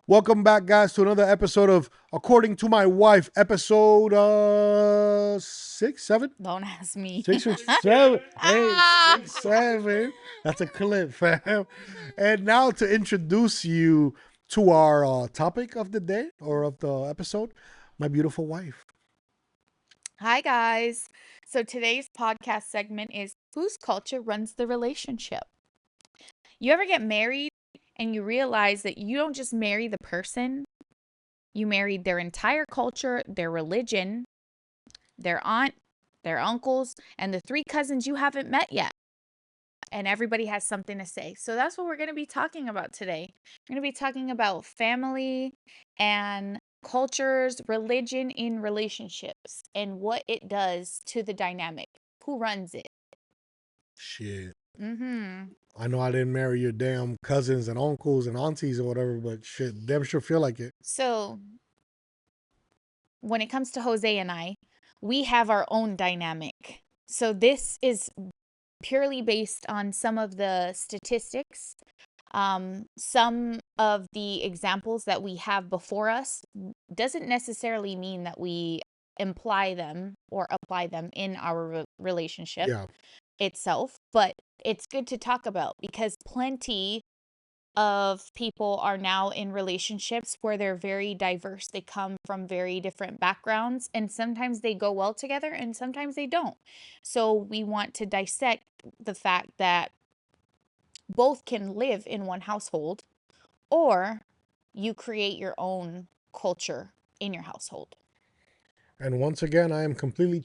Welcome back, guys, to another episode of According to My Wife, episode 6, 7? Don't ask me. 6 or 7. Hey, 6, 7. That's a clip, fam. And now to introduce you to our topic of the day or of the episode, my beautiful wife. Hi, guys. So today's podcast segment is Whose Culture Runs the Relationship? You ever get married and you realize that you don't just marry the person, you married their entire culture, their religion, their aunt, their uncles, and the 3 cousins you haven't met yet. And everybody has something to say. So that's what we're going to be talking about today. We're going to be talking about family and cultures, religion in relationships, and what it does to the dynamic. Who runs it? Shit. Mm-hmm. I know I didn't marry your damn cousins and uncles and aunties or whatever, but shit, damn sure feel like it. So when it comes to Jose and I, we have our own dynamic. So this is purely based on some of the statistics. Some of the examples that we have before us doesn't necessarily mean that we imply them or apply them in our relationship Yeah. itself, but it's good to talk about because plenty of people are now in relationships where they're very diverse. They come from very different backgrounds, and sometimes they go well together and sometimes they don't. So we want to dissect the fact that both can live in one household, or you create your own culture in your household. And once again, I am completely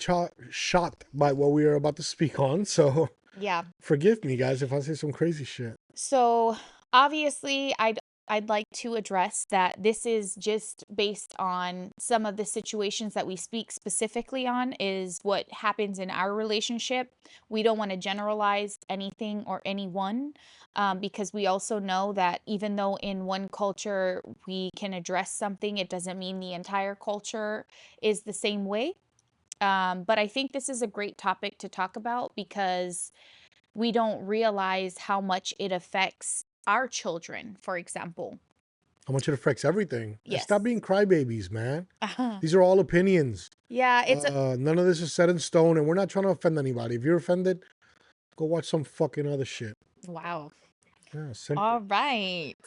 shocked by what we are about to speak on. So Yeah. forgive me, guys, if I say some crazy shit. So obviously, I'd like to address that this is just based on some of the situations that we speak specifically on is what happens in our relationship. We don't want to generalize anything or anyone, because we also know that even though in one culture we can address something, it doesn't mean the entire culture is the same way. But I think this is a great topic to talk about because we don't realize how much it affects our children, for example. How much it affects everything. And Yes. stop being crybabies, man. Uh-huh. These are all opinions. Yeah, None of this is set in stone, and we're not trying to offend anybody. If you're offended, go watch some fucking other shit. wow. Yeah, simple. All right.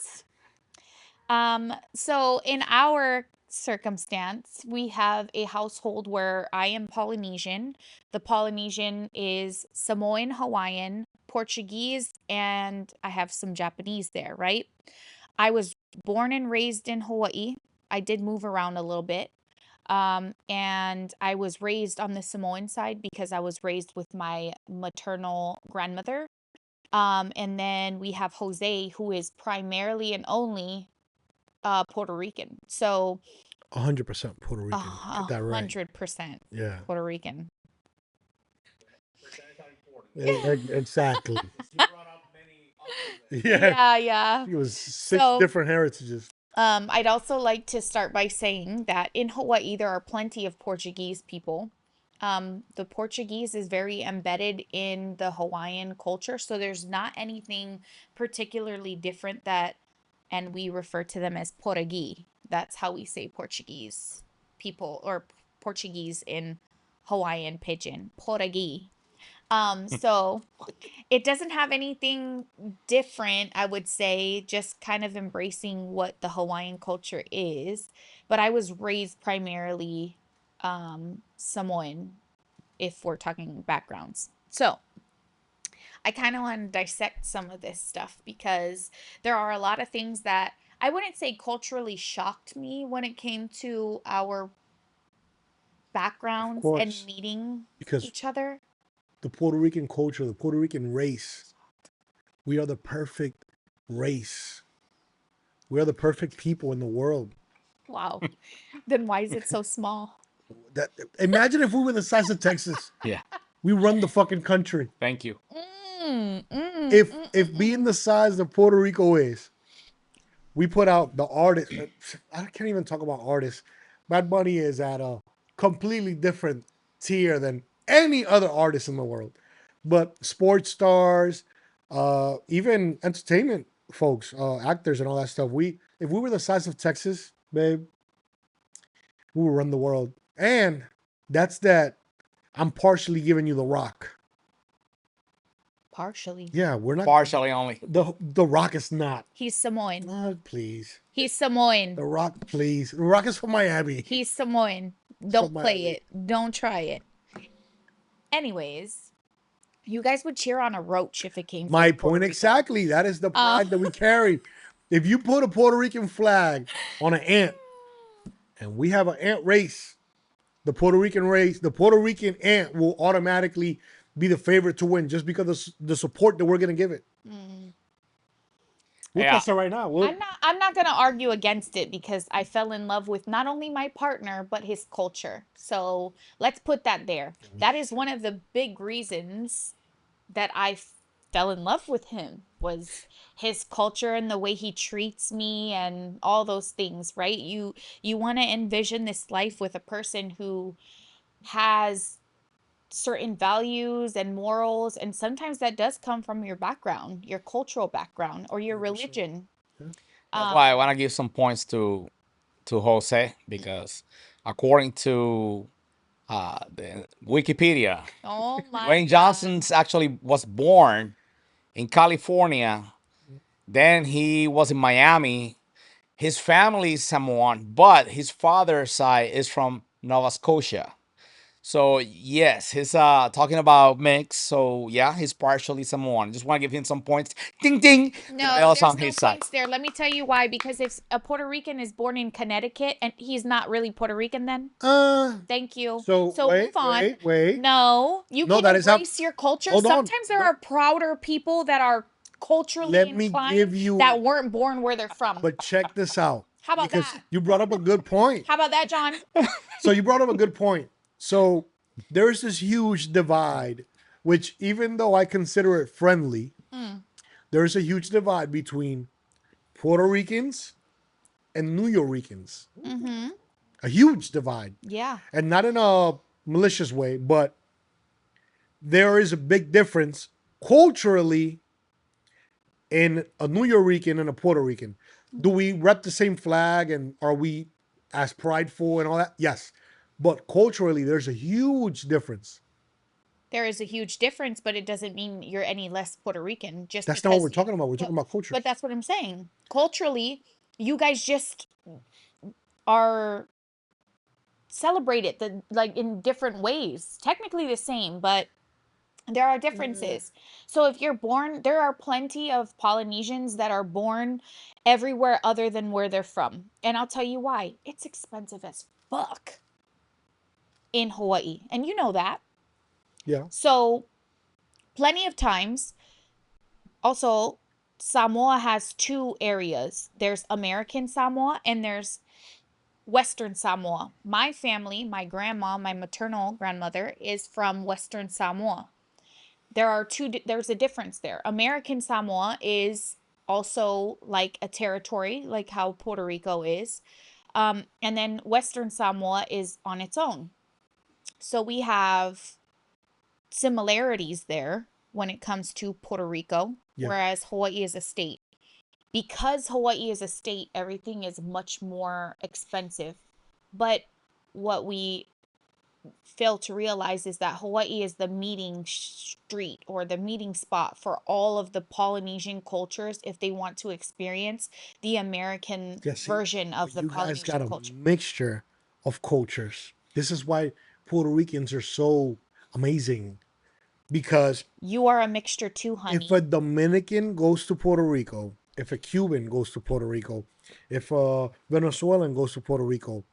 So in our circumstance, we have a household where I am Polynesian. The Polynesian is Samoan, Hawaiian, Portuguese, and I have some Japanese there, right? I was born and raised in Hawaii. I did move around a little bit. And I was raised on the Samoan side because I was raised with my maternal grandmother. And then we have Jose, who is primarily and only Puerto Rican. So 100% Puerto a Rican. Get that right. 100% Yeah. Puerto Rican. Exactly. Yeah. Yeah, yeah. It was 6 So different heritages. I'd also like to start by saying that in Hawaii, there are plenty of Portuguese people. The Portuguese is very embedded in the Hawaiian culture, so there's not anything particularly different that, and we refer to them as Portuguese. That's how we say Portuguese people or Portuguese in Hawaiian pidgin, Portuguese. So it doesn't have anything different, I would say, just kind of embracing what the Hawaiian culture is. But I was raised primarily Samoan, if we're talking backgrounds. So I kind of want to dissect some of this stuff because there are a lot of things that I wouldn't say culturally shocked me when it came to our Of backgrounds and course, meeting because each other. the Puerto Rican culture, the Puerto Rican race, we are the perfect race. We are the perfect people in the world. Wow. Then why is it so small? That imagine if we were the size of Texas. Yeah. We run the fucking country. Thank you. If being the size of Puerto Rico is, we put out the artists. I can't even talk about artists. Bad Bunny is at a completely different tier than any other artist in the world. But sports stars, even entertainment folks, actors, and all that stuff, we if we were the size of Texas, babe, we would run the world. And that's that. I'm partially giving you the rock. Partially. Yeah, we're not. Partially only. The rock is not. He's Samoan. Please. He's Samoan. The rock, please. The rock is from Miami. He's Samoan. Don't from play Miami. it. Don't try it. Anyways, you guys would cheer on a roach if it came from My Puerto point Rico. exactly. That is the pride that we carry. If you put a Puerto Rican flag on an ant, and we have an ant race, the Puerto Rican ant will automatically be the favorite to win just because of the support that we're gonna give it. We'll Yeah. test it right now. I'm not gonna argue against it because I fell in love with not only my partner but his culture. So let's put that there. That is one of the big reasons that I fell in love with him, was his culture and the way he treats me and all those things, right? You want to envision this life with a person who has certain values and morals, and sometimes that does come from your background, your cultural background, or your 100%. religion. That's why I want to give some points to Jose, because according to the Wikipedia, Oh my Dwayne Johnson actually was born in California. Then he was in Miami. His family is Samoan, but his father's side is from Nova Scotia. So yes, he's talking about mix. So yeah, he's partially Samoan. Just want to give him some points. Ding ding. No, Else there's on no his side. points there. Let me tell you why. Because if a Puerto Rican is born in Connecticut and he's not really Puerto Rican, then thank you. So wait, move on. wait. No, you No, can that is how- embrace your culture. Hold on. Sometimes there are prouder people that are culturally Let me inclined give you- that weren't born where they're from. But check this out. How about because that? you brought up a good point. How about that, John? So you brought up a good point. So there's this huge divide, which even though I consider it friendly, there's a huge divide between Puerto Ricans and New Yorkers. A huge divide. Yeah. And not in a malicious way, but there is a big difference culturally in a New Yorican and a Puerto Rican. Do we rep the same flag and are we as prideful and all that? Yes. But culturally, there's a huge difference. There is a huge difference, but it doesn't mean you're any less Puerto Rican. Just That's not what because we're talking about. We're talking about culture. But that's what I'm saying. Culturally, you guys just are celebrated like in different ways. Technically the same, but there are differences. So if you're born, there are plenty of Polynesians that are born everywhere other than where they're from. And I'll tell you why. It's expensive as fuck in Hawaii. And you know that. Yeah. So plenty of times, also, Samoa has two areas. There's American Samoa and there's Western Samoa. My family, my grandma, my maternal grandmother is from Western Samoa. There's a difference there. American Samoa is also like a territory, like how Puerto Rico is. And then Western Samoa is on its own. So we have similarities there when it comes to Puerto Rico, whereas Hawaii is a state. Because Hawaii is a state, everything is much more expensive. But what we fail to realize is that Hawaii is the meeting street or the meeting spot for all of the Polynesian cultures if they want to experience the American version of the Polynesian culture. You guys got a mixture of cultures. This is why Puerto Ricans are so amazing, because you are a mixture too, honey. If a Dominican goes to Puerto Rico, if a Cuban goes to Puerto Rico, if a Venezuelan goes to Puerto Rico,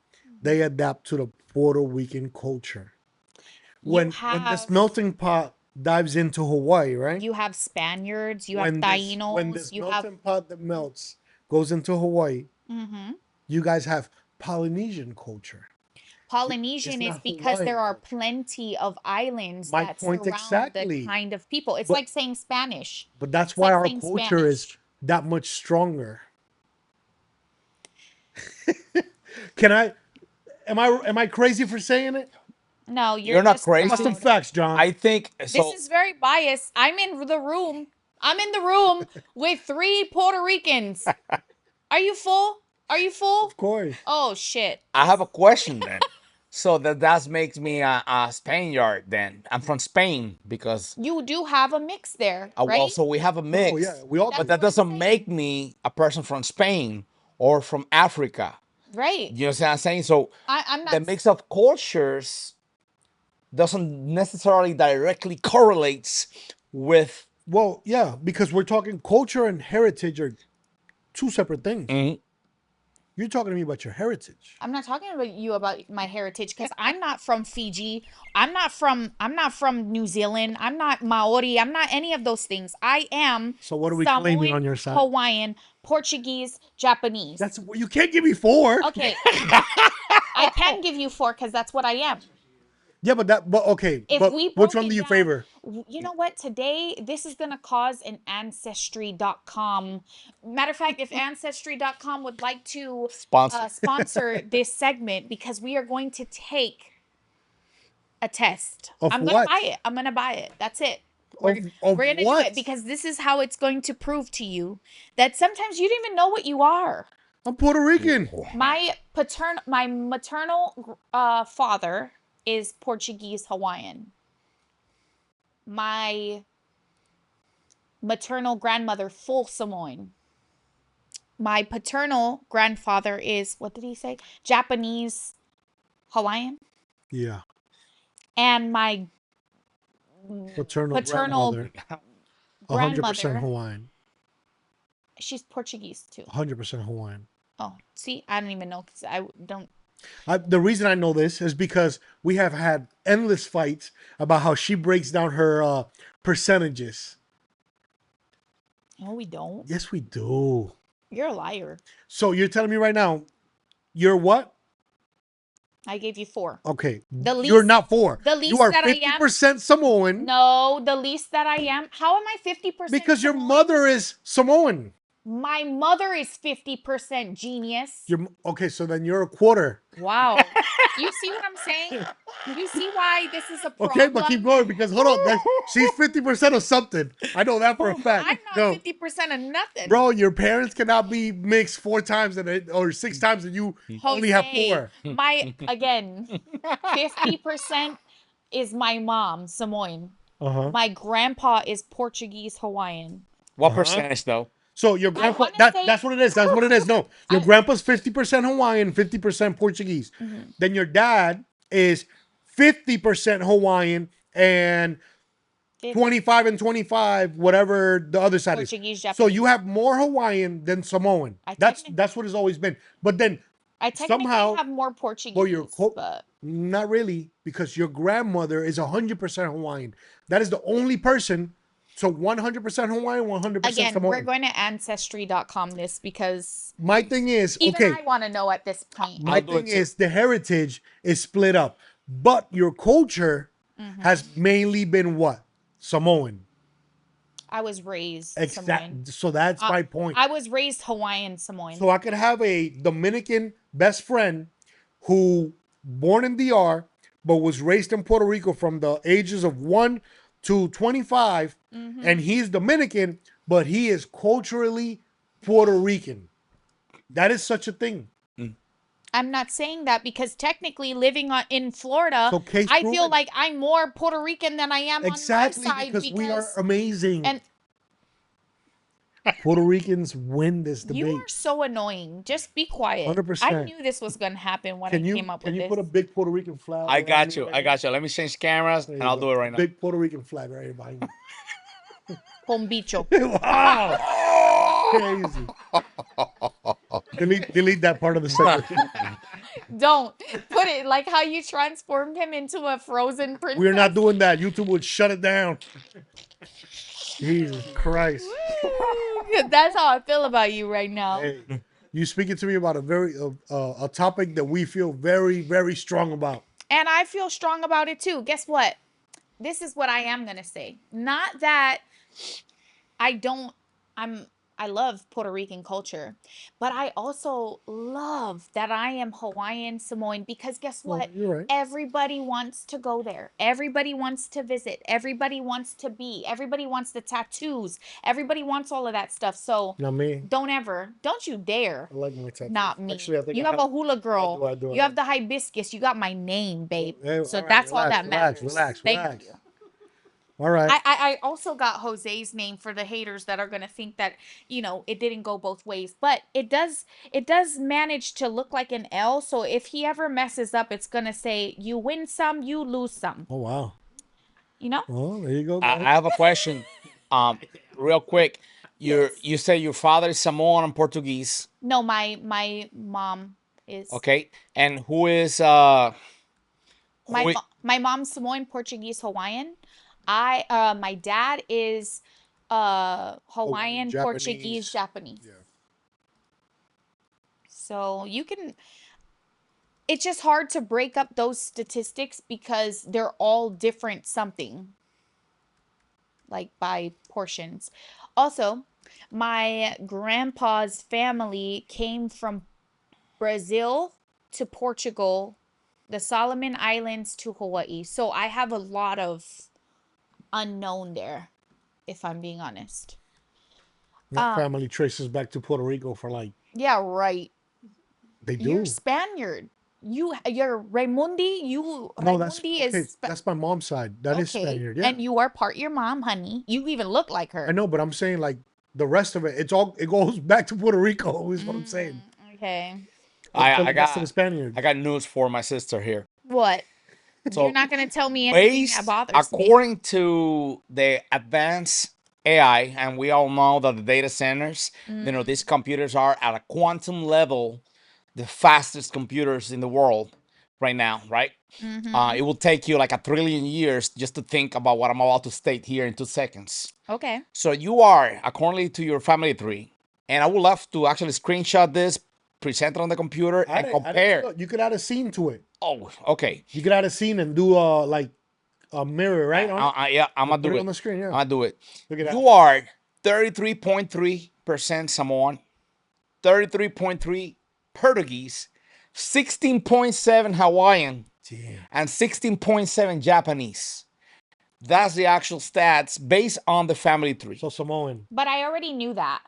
they adapt to the Puerto Rican culture. When this melting pot dives into Hawaii, right? You have Spaniards, you have Tainos. When this melting pot that melts goes into Hawaii, you guys have Polynesian culture. Polynesian is because there are plenty of islands that surround the kind of people. It's like saying Spanish. But that's why our culture is that much stronger. Am I crazy for saying it? No, you're not crazy. Some facts, John. I think so. This is very biased. I'm in the room with 3 Puerto Ricans. Are you full? Are you full? Of course. Oh shit. I have a question then. So that makes me a Spaniard then. I'm from Spain because You do have a mix there, well, right? so we have a mix. Oh yeah, we all. That's But that what I'm doesn't saying. make me a person from Spain or from Africa. Right. You know what I'm saying? So I'm not the mix of cultures doesn't necessarily directly correlates with Well, yeah, because we're talking culture and heritage are two separate things. Mhm. You're talking to me about your heritage. I'm not talking about you about my heritage because I'm not from Fiji. I'm not from New Zealand. I'm not Maori. I'm not any of those things. I am So what are we claiming Samoan, on your side? Hawaiian, Portuguese, Japanese. That's you can't give me 4. Okay. I can give you 4 because that's what I am. Yeah, but okay. If But we which broke one it do you down- favor? You know what? Today, this is going to cause an ancestry.com. Matter of fact, if ancestry.com would like to sponsor. sponsor this segment, because we are going to take a test. Of I'm going what? to buy it. I'm going to buy it. That's it. Of We're going to do what? it because this is how it's going to prove to you that sometimes you don't even know what you are. I'm Puerto Rican. My maternal father is Portuguese Hawaiian. My maternal grandmother, full Samoan. My paternal grandfather is, what did he say? Japanese Hawaiian. Yeah. And my Paternal paternal grandmother. 100% grandmother, Hawaiian. she's Portuguese too. 100% Hawaiian. Oh, see, I don't even know because I don't. The reason I know this is because we have had endless fights about how she breaks down her percentages. No, we don't. Yes, we do. You're a liar. So you're telling me right now, you're what? I gave you 4. Okay. The You're least- not 4. the least you are that I am- 50% Samoan No, the least that I am. How am I 50%? because your Samoan? mother is Samoan. My mother is 50% genius. Okay, so then you're a quarter. Wow. You see what I'm saying? You see why this is a problem? Okay, but keep going because hold on, she's 50% of something. I know that for a fact. I'm not No, 50% of nothing. bro, your parents cannot be mixed 4 times or 6 times, and you only have Jose, 4. My, again, 50% is my mom, Samoan. Uh-huh. My grandpa is Portuguese Hawaiian. What Uh-huh. percentage though? So your grandpa, wanna say- that's what it is. That's what it is. No, your I- grandpa's 50% Hawaiian, 50% Portuguese. Mm-hmm. Then your dad is 50% Hawaiian and 25 and 25, whatever the other side Portuguese, is. Japanese. So you have more Hawaiian than Samoan. I That's technically- what it's always been. But then I technically somehow- have more Portuguese, well, your but not really, because your grandmother is 100% Hawaiian. That is the only person. So 100% Hawaiian, 100% again, Samoan. we're going to ancestry.com this because My thing is, even okay, I want to know at this point. my I'll do it thing too. is the heritage is split up, but your culture Mm-hmm. has mainly been what? Samoan. I was raised Samoan. Exactly. So that's my point. I was raised Hawaiian Samoan. So I could have a Dominican best friend who born in DR but was raised in Puerto Rico from the ages of 1 to 25, Mm-hmm. and he's Dominican, but he is culturally Puerto Rican. That is such a thing. I'm not saying that because technically living in Florida, So case I feel proven. like I'm more Puerto Rican than I am Exactly, on my side because we are amazing. and Puerto Ricans win this debate. you are so annoying. Just be quiet. 100%. I knew this was going to happen when Can I you came up can with you this. put a big Puerto Rican flag? I around got you you. right I now? got you. Let me change cameras There and you I'll go. do it right now. Big Puerto Rican flag right here behind you. Con bicho. Wow. Crazy. Delete that part of the segment. Don't put it like how you transformed him into a frozen princess. We're not doing that. YouTube would shut it down. Jesus Christ. Woo! That's how I feel about you right now. Hey, you speaking to me about a topic that we feel very, very strong about. And I feel strong about it too. Guess what? This is what I am going to say. Not that I don't, I'm I love Puerto Rican culture, but I also love that I am Hawaiian Samoan because guess Well, what? you're right. Everybody wants to go there. Everybody wants to visit. Everybody wants to be. Everybody wants the tattoos. Everybody wants all of that stuff. So Now me, don't you dare. I like my tattoos. Not me. Actually, I think You I have have. a hula girl. I do. You have the hibiscus. You got my name, babe. Hey, So all right, that's all relax, that relax, matters. relax, Thank relax. you. All right. I also got Jose's name for the haters that are gonna think that, you know, it didn't go both ways. But it does manage to look like an L. So if he ever messes up, it's gonna say you win some, you lose some. Oh wow. You know? Well, there you go, I guys. have a question. Real quick. Yes. You say your father is Samoan and Portuguese, No, my mom is okay? And who is who? my mom's Samoan, Portuguese, Hawaiian. My dad is Hawaiian, Portuguese, Japanese. Yeah. So you can it's just hard to break up those statistics because they're all different something, like by portions. Also, my grandpa's family came from Brazil to Portugal, the Solomon Islands to Hawaii. So I have a lot of unknown there, if I'm being honest. My family traces back to Puerto Rico for like Yeah, right. they You're do. Spaniard. You're Raimundi. No, that's Raimundi okay. is That's my mom's side. That is okay. Spaniard. Yeah. And you are part your mom, honey. You even look like her. I know, but I'm saying like the rest of it, it goes back to Puerto Rico. Is what I'm saying. Okay. It's I the rest of the got Spaniards. I got news for my sister here. What? So You're not gonna tell me anything that based bothers me. according to the advanced AI, and we all know that the data centers, you know, these computers are at a quantum level, the fastest computers in the world right now, right? It will take you like 1 trillion years just to think about what I'm about to state here in 2 seconds. Okay. So you are, according to your family tree, and I would love to actually screenshot this, present it on the computer, and compare. You could add a scene to it. Oh, okay. You could add a scene and do like a mirror, right? On it? Yeah, I'm gonna Put do it it. on the screen. Yeah. I'm gonna do it. Look at that. You are 33.3% Samoan, 33.3 Portuguese, 16.7 Hawaiian, Damn. and 16.7 Japanese. That's the actual stats based on the family tree. So Samoan. But I already knew that.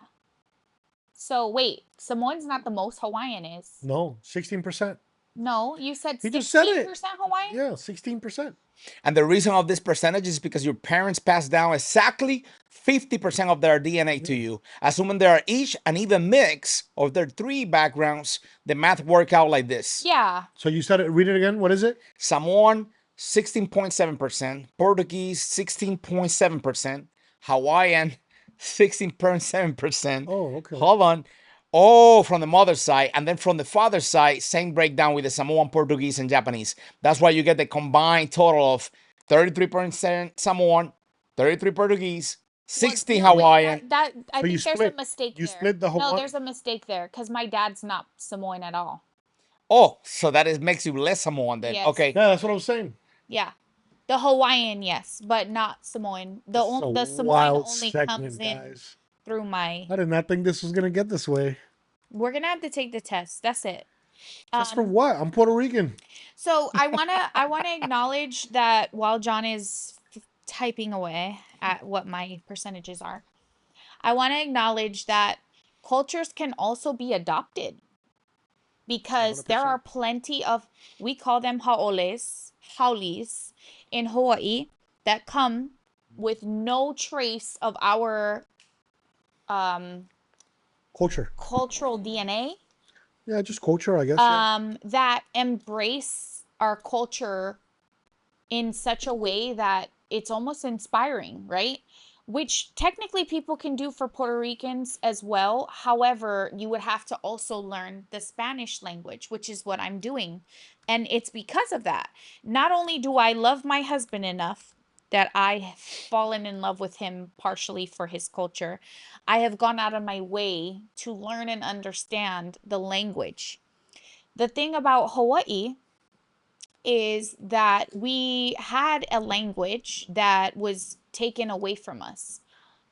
So wait, Samoan's not the most Hawaiian is. No, 16%. No, you said He just said 16% it. Hawaiian? Yeah, 16%. And the reason of this percentage is because your parents passed down exactly 50% of their DNA to you. Assuming they are each an even mix of their three backgrounds, the math work out like this. Yeah. So you said it. Read it again. What is it? Samoan, 16.7%, Portuguese, 16.7%, Hawaiian, 16.7%. Oh, okay. Hold on. Oh, from the mother's side. And then from the father's side, same breakdown with the Samoan, Portuguese, and Japanese. That's why you get the combined total of 33% Samoan, 33 Portuguese, 60 Well, wait, Hawaiian. I So you think there's a split- mistake you there. split the No, Hawaiian- there's a mistake there because my dad's not Samoan at all. Oh, so that is makes you less Samoan then. Yes. Okay. Yeah, that's what I'm saying. Yeah. The Hawaiian, yes, but not Samoan. The It's a Samoan wild only segment, comes in guys. through my. I did not think this was gonna get this way. We're gonna have to take the test. That's it. That's for what? I'm Puerto Rican. So I wanna acknowledge that while John is typing away at what my percentages are, I want to acknowledge that cultures can also be adopted because there 100%. are plenty of, we call them haulis in Hawaii that come with no trace of our Culture. cultural DNA, Yeah, just culture, I guess. Yeah. that embrace our culture in such a way that it's almost inspiring, right? Which technically people can do for Puerto Ricans as well. However, you would have to also learn the Spanish language, which is what I'm doing. And it's because of that. Not only do I love my husband enough that I have fallen in love with him partially for his culture, I have gone out of my way to learn and understand the language. The thing about Hawaii is that we had a language that was taken away from us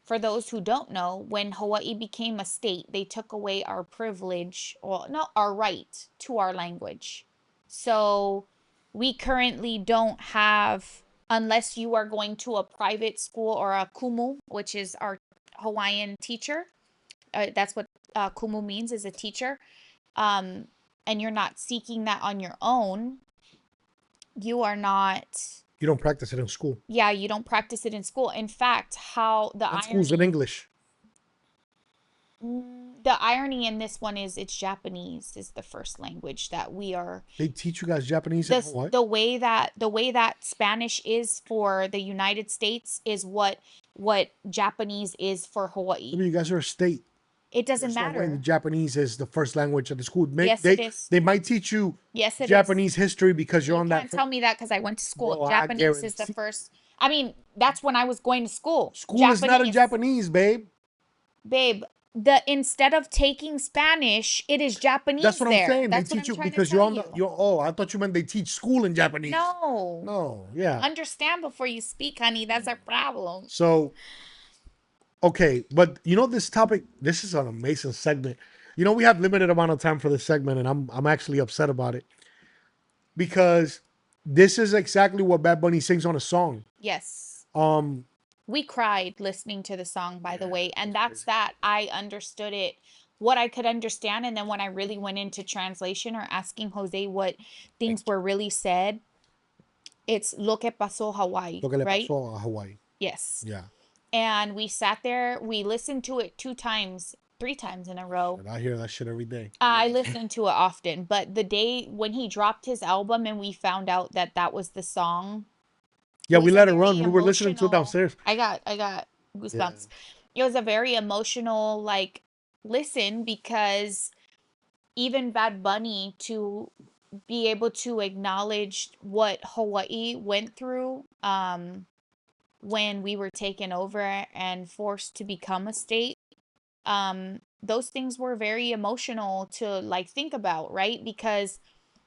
for those who don't know, when Hawaii became a state, they took away our privilege, or not our right to our language. So we currently don't have, unless you are going to a private school or a kumu, which is our Hawaiian teacher. That's what kumu means, is a teacher. Um, and you're not seeking that on your own. You are not. You don't practice it in school. Yeah, you don't practice it in school. In fact, how the That school's in irony, English. the irony in this one is it's Japanese is the first language that we are. They teach you guys Japanese in Hawaii? The way that Spanish is for the United States is what Japanese is for I Hawaii. mean, you guys are a state. It doesn't There's no way the matter. Japanese is the first language of the school. Yes, it is. They might teach you Yes, it is. Japanese history because you're You on can't that. tell me that because I went to school. Bro, I Japanese is the guarantee- first. I mean, that's when I was going to school. School is not in Japanese, babe. Babe, instead of taking Spanish, it is Japanese. That's what there. I'm saying. That's They what teach I'm you trying to because you're tell on the. you. You're oh, I thought you meant they teach school in Japanese. No. No, yeah. Understand before you speak, honey. That's our problem. So, okay, but you know this topic. This is an amazing segment. You know we have limited amount of time for this segment, and I'm actually upset about it because this is exactly what Bad Bunny sings on a song. Yes. Um, We cried listening to the song, by the way, and that's that. I understood it, what I could understand, and then when I really went into translation or asking Jose what things were really said, it's lo que pasó Hawaii, lo que le right? pasó a Hawaii. Yes. Yeah, And we sat there, we listened to it 3 times in a row. and I hear that shit every day. I listen to it often, but the day when he dropped his album and we found out that that was the song, Yeah, it we was let a it run. very We were listening to it emotional- downstairs. I got goosebumps. It was a very emotional like listen because even Bad Bunny, to be able to acknowledge what Hawaii went through when we were taken over and forced to become a state, those things were very emotional to like think about, right? Because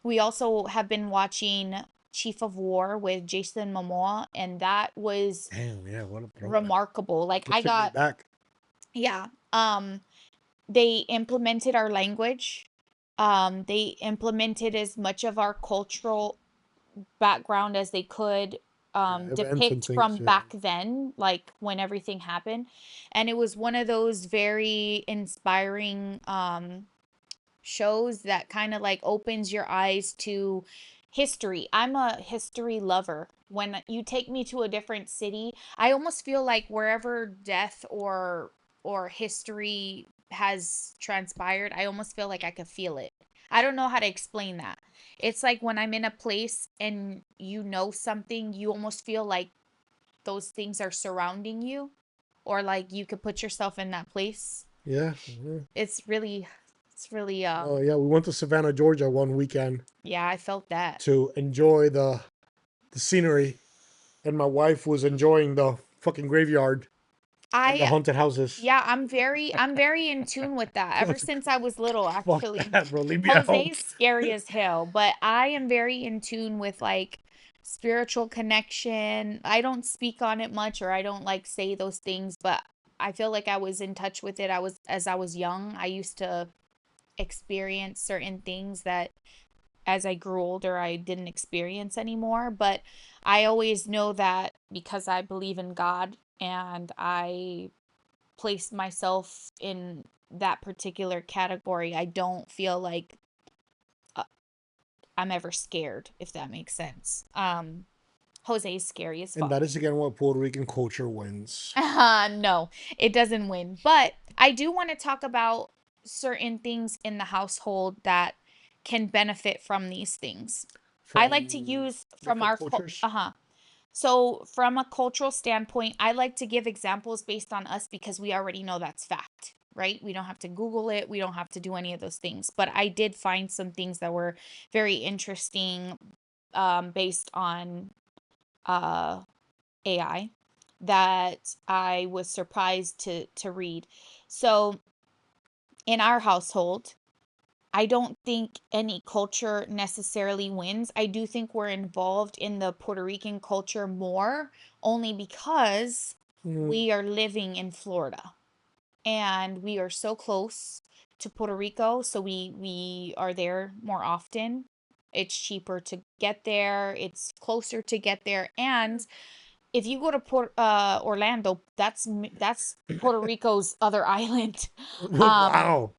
we also have been watching Chief of War with Jason Momoa, and that was Damn, yeah, what a throwback. remarkable. Like That I took me got, back. yeah. They implemented our language. They implemented as much of our cultural background as they could events and depict things, from yeah. back then, like when everything happened. And it was one of those very inspiring shows that kind of like opens your eyes to history. I'm a history lover. When you take me to a different city, I almost feel like wherever death or history has transpired, I almost feel like I could feel it. I don't know how to explain that. It's like when I'm in a place and you know something, you almost feel like those things are surrounding you, or like you could put yourself in that place. Yeah. Yeah. It's really Oh yeah, we went to Savannah, Georgia one weekend yeah, I felt that. to enjoy the scenery, and my wife was enjoying the fucking graveyard and the I haunted houses. yeah, I'm very in tune with that ever since I was little, Fuck actually. that, bro. Leave me out. Jose's scary as hell, but I am very in tune with like spiritual connection. I don't speak on it much, or I don't like say those things, but I feel like I was in touch with it. As I was young, I used to experience certain things that as I grew older I didn't experience anymore. But I always know that because I believe in God and I place myself in that particular category, I don't feel like I'm ever scared, if that makes sense. Jose's scary as fuck. And that is again what Puerto Rican culture wins. No, it doesn't win. But I do want to talk about certain things in the household that can benefit from these things. I like to use from different our cultures? So from a cultural standpoint, I like to give examples based on us because we already know that's fact, right? We don't have to Google it. We don't have to do any of those things. But I did find some things that were very interesting based on AI that I was surprised to read. So in our household, I don't think any culture necessarily wins. I do think we're involved in the Puerto Rican culture more, only because we are living in Florida, and we are so close to Puerto Rico, so we are there more often. It's cheaper to get there, it's closer to get there, and if you go to Orlando, that's Puerto Rico's other island. Um, Wow.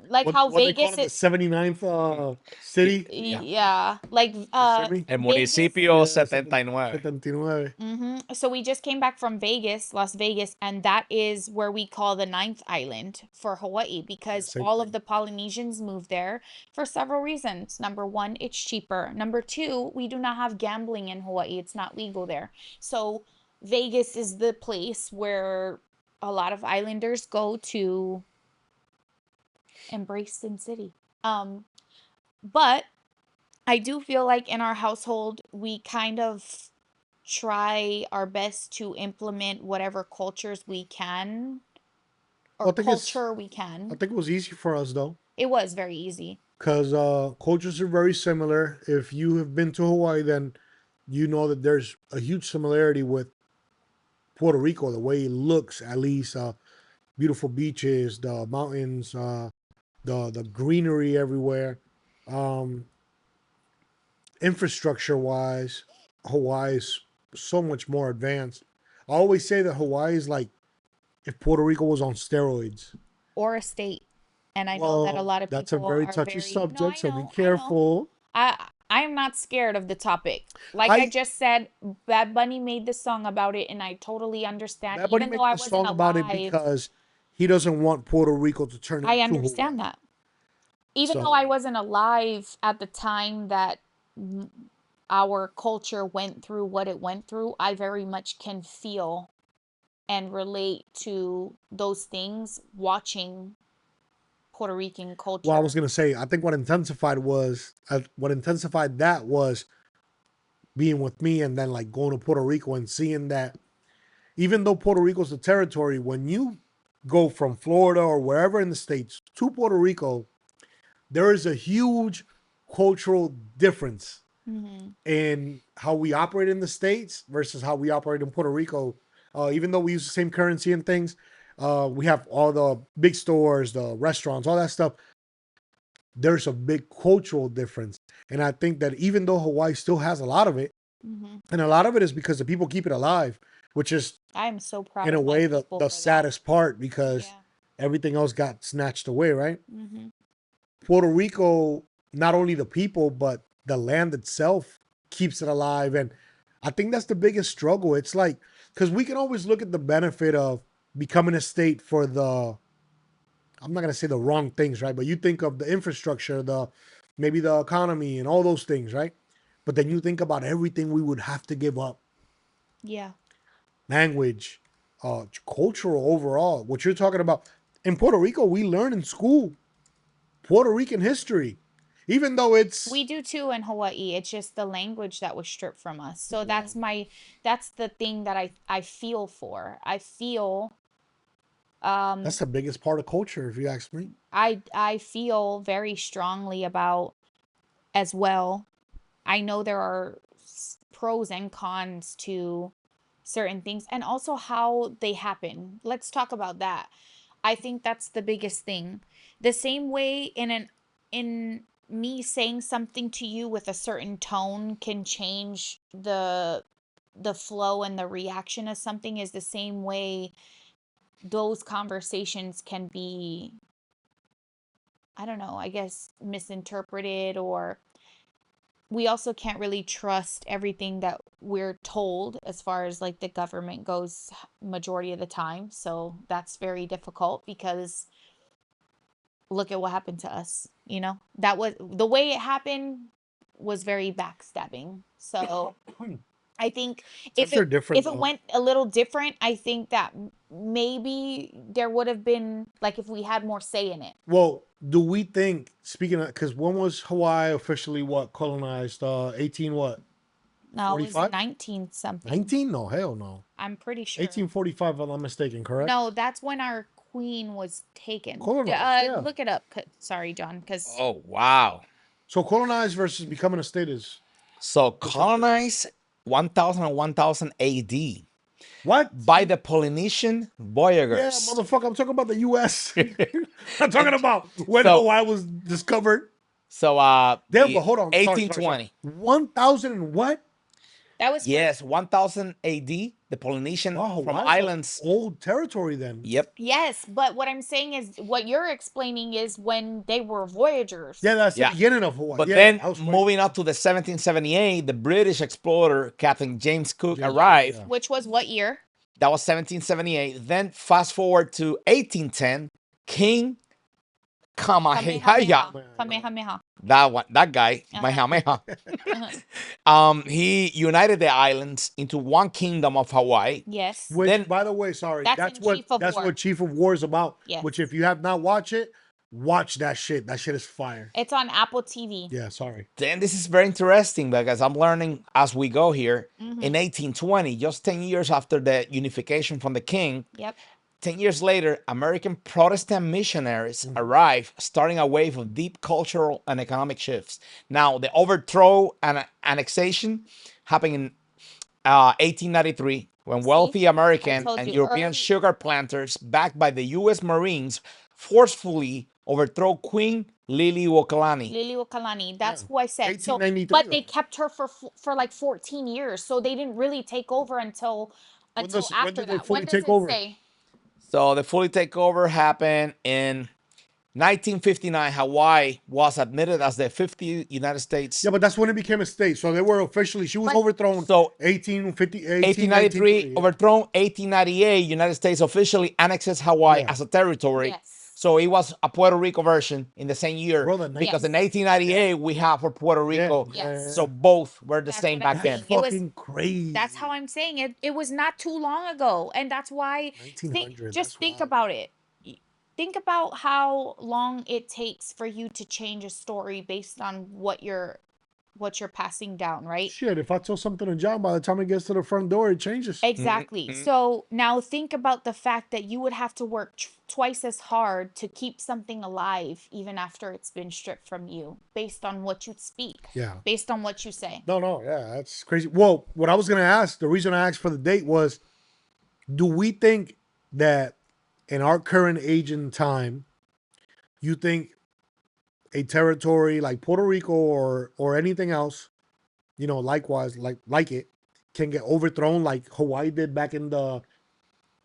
like how What they call Vegas it, the is, 79th city? Yeah. yeah, like Semi? El Vegas. municipio Yeah, 79. 79. So we just came back from Vegas, Las Vegas, and that is where we call the ninth island for Hawaii, Yeah, because same all of thing. the Polynesians moved there for several reasons. Number one, it's cheaper. Number two, we do not have gambling in Hawaii. It's not legal there. So Vegas is the place where a lot of islanders go to embrace Sin City. But I do feel like in our household, we kind of try our best to implement whatever cultures we can, or Well, culture we I can. think it was easy for us though, It was very easy. because cultures are very similar. If you have been to Hawaii, then you know that there's a huge similarity with Puerto Rico, the way it looks, at least. Beautiful beaches, the mountains, the greenery everywhere. Um, Infrastructure wise, Hawaii is so much more advanced. I always say that Hawaii is like if Puerto Rico was on steroids. Or a state. And I know that a Well, lot of that's a people very are touchy very, no, subject, I so be know, I know. careful. I am not scared of the topic. Like I I just said, Bad Bunny made the song about it, and I totally understand. Bad Bunny Even though made I the wasn't song about it alive, because he doesn't want Puerto Rico to turn I into understand Hawaii. that. Even though I So, wasn't alive at the time that our culture went through what it went through, I very much can feel and relate to those things watching Puerto Rican well, I was culture. gonna say, I think what intensified that was being with me, and then like going to Puerto Rico and seeing that even though Puerto Rico's a territory, when you go from Florida or wherever in the states to Puerto Rico, there is a huge cultural difference Hmm. in how we operate in the states versus how we operate in Puerto Rico. Even though we use the same currency and things, we have all the big stores, the restaurants, all that stuff. There's a big cultural difference, and I think that even though Hawaii still has a lot of it, Hmm. and a lot of it is because the people keep it alive, which is I am so proud in a of my way people the for that. saddest part because Yeah. everything else got snatched away, right? Hmm. Puerto Rico, not only the people, but the land itself keeps it alive. And I think that's the biggest struggle. It's like, because we can always look at the benefit of becoming a state for the, I'm not going to say the wrong things, right? But you think of the infrastructure, the maybe the economy and all those things, right? But then you think about everything we would have to give up Yeah. language, cultural overall. What you're talking about in Puerto Rico, we learn in school Puerto Rican history, even though it's We do too in Hawaii. It's just the language that was stripped from us. So yeah, that's the thing that I feel for. I feel um that's the biggest part of culture, if you ask me. I feel very strongly about as well. I know there are pros and cons to certain things, and also how they happen. Let's talk about that. I think that's the biggest thing. The same way in me saying something to you with a certain tone can change the flow and the reaction of something, is the same way those conversations can be, I don't know, I guess misinterpreted, or we also can't really trust everything that we're told as far as like the government goes majority of the time. So that's very difficult because look at what happened to us, you know? That was the way it happened, was very backstabbing. So I think Times are different if it though. went a little different, I think that maybe there would have been, like, if we had more say in it. Well, do we think, speaking of, because when was Hawaii officially what colonized? 18 what? No, it was 45? 19 something. 19? No, hell no. I'm pretty sure. 1845, if I'm not mistaken, correct? No, that's when our queen was taken. Colonized, yeah. Look it up. Sorry, John, because Oh, wow. So colonized versus becoming a state is So different things. colonized 1000 and 1000 AD. What? by the Polynesian Yeah, voyagers. motherfucker. I'm talking about the U.S. I'm talking about when So- Hawaii was discovered. So Damn, the but hold on. Sorry, 1820. 1,000 and what? That was Yes, 1000 AD, the Polynesian Wow, from Hawaii's islands. old territory then. Yep. yes, but what I'm saying is what you're explaining is when they were voyagers. Yeah, that's Yeah. the beginning of Hawaii. But yeah, then I was right. moving up to the 1778, the British explorer Captain James Cook arrived. yeah. Which was what year? That was 1778. Then fast forward to 1810, King Kamehameha. Kamehameha. That guy, Uh-huh. Kamehameha. Uh-huh. He united the islands into one kingdom of Hawaii. Yes. Which, Then- by the way, sorry, That's that's in what Chief of War. Chief of War is about. Yes. Which, if you have not watched it, watch that shit. That shit is fire. It's on Apple TV. Yeah, sorry. Then this is very interesting because I'm learning as we go here. Mhm. In 1820, just 10 years after the unification from the king, Yep. 10 years later, American Protestant missionaries arrived, starting a wave of deep cultural and economic shifts. Now, the overthrow and annexation happened in 1893 when wealthy American told and you European early. sugar planters, backed by the U.S. Marines, forcefully overthrow Queen Liliuokalani. Liliuokalani. That's Yeah. who I said. So, 1893 but they though. kept her for like 14 years. So they didn't really take over until When after did they that. fully When does take it over? say? So the fully takeover happened in 1959. Hawaii was admitted as the 50th United States. Yeah, but that's when it became a state. So they were officially, she was But- overthrown So 1893, 1893 overthrown, 1898 United States officially annexes Hawaii Yeah. as a territory. Yes. So it was a Puerto Rico version in the same year, Brother, because Yes. in 1898 we have for Puerto Rico. Yes. So both were the That's same what I'm back then. saying. It was- fucking crazy. That's how I'm saying it. It was not too long ago, and that's why. 1900. Just that's think wild. about it. Think about how long it takes for you to change a story based on what you're passing down, right? Shit, if I tell something to John, by the time it gets to the front door, it changes. Exactly. Mhm. So now think about the fact that you would have to work twice as hard to keep something alive even after it's been stripped from you, based on what you speak, Yeah. based on what you say. No, yeah, that's crazy. Well, what I was gonna ask, the reason I asked for the date was, do we think that in our current age and time, you think a territory like Puerto Rico or anything else, you know, likewise, like it, can get overthrown like Hawaii did back in the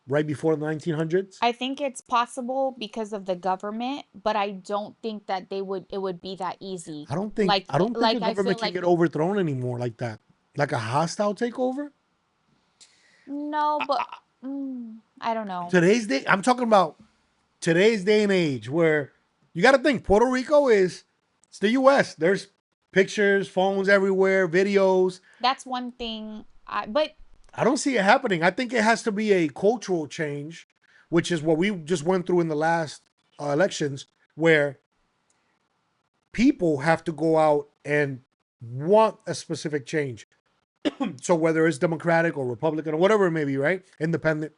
right before the 1900s? I think it's possible because of the government, but I don't think that it would be that easy. I don't think like a I government feel can like get overthrown anymore like that. Like a hostile takeover? no, but I don't know. Today's day, I'm talking about today's day and age where you got to think Puerto Rico it's the US. There's pictures, phones everywhere, videos. That's one thing. But I don't see it happening. I think it has to be a cultural change, which is what we just went through in the last elections, where people have to go out and want a specific change. So whether it's Democratic or Republican or whatever it may be, right? Independent.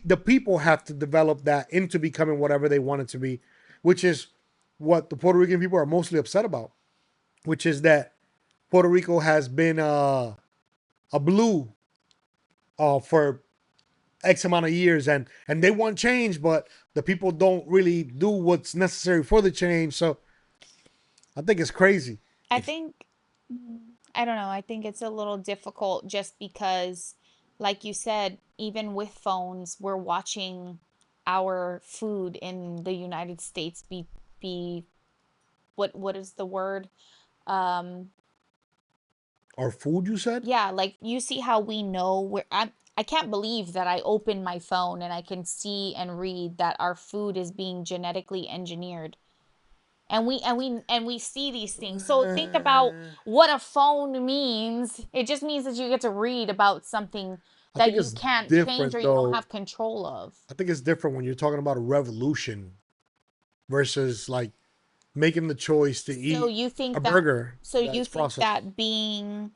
The people have to develop that into becoming whatever they want it to be, which is what the Puerto Rican people are mostly upset about, which is that Puerto Rico has been a blue for X amount of years, and they want change, but the people don't really do what's necessary for the change. So I think it's crazy. I think I don't know. I think it's a little difficult just because, like you said, even with phones, we're watching our food in the United States be what is the word? Um, Our food, you said? yeah, like you see how we know where I can't believe that I open my phone and I can see and read that our food is being genetically engineered. And we see these things. So think about what a phone means. It just means that you get to read about something I that think you it's can't different, change or you though. don't have control of. I think it's different when you're talking about a revolution versus like making the choice to eat So you think a that burger. so you that's think processed. that being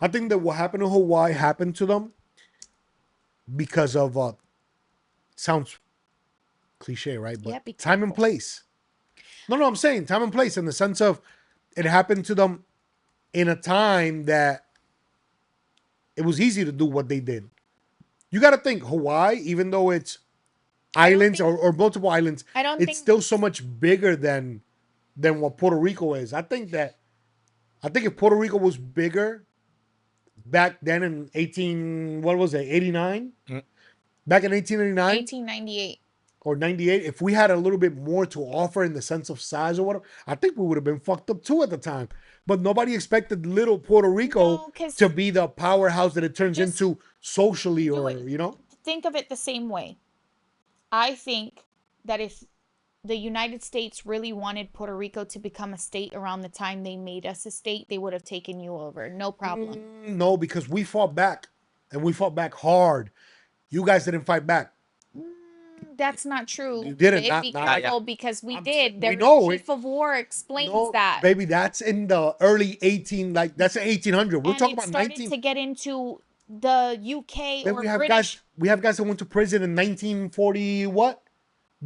I think that what happened to Hawaii happened to them because of sounds cliche, right? But Yeah, be time and careful. place. No, I'm saying time and place in the sense of it happened to them in a time that it was easy to do what they did. You got to think Hawaii, even though it's islands think- or multiple islands, I don't it's think still so much bigger than what Puerto Rico is. I think if Puerto Rico was bigger back then in 89? Mm. Back in 1889 1898. or 98, if we had a little bit more to offer in the sense of size or whatever, I think we would have been fucked up too at the time. But nobody expected little Puerto Rico No, 'cause to be the powerhouse that it turns just into socially, do or it. Think of it the same way. I think that if the United States really wanted Puerto Rico to become a state around the time they made us a state, they would have taken you over. No problem. No, because we fought back and we fought back hard. You guys didn't fight back. That's not true. You didn't. Babe. Be not- careful because we I'm did. we Their know chief it. of war explains No, that. baby, that's in the early 18, like that's 1800. We're And talking it about started 19. to get into the UK Then or we have British. guys that went to prison in 1940 what?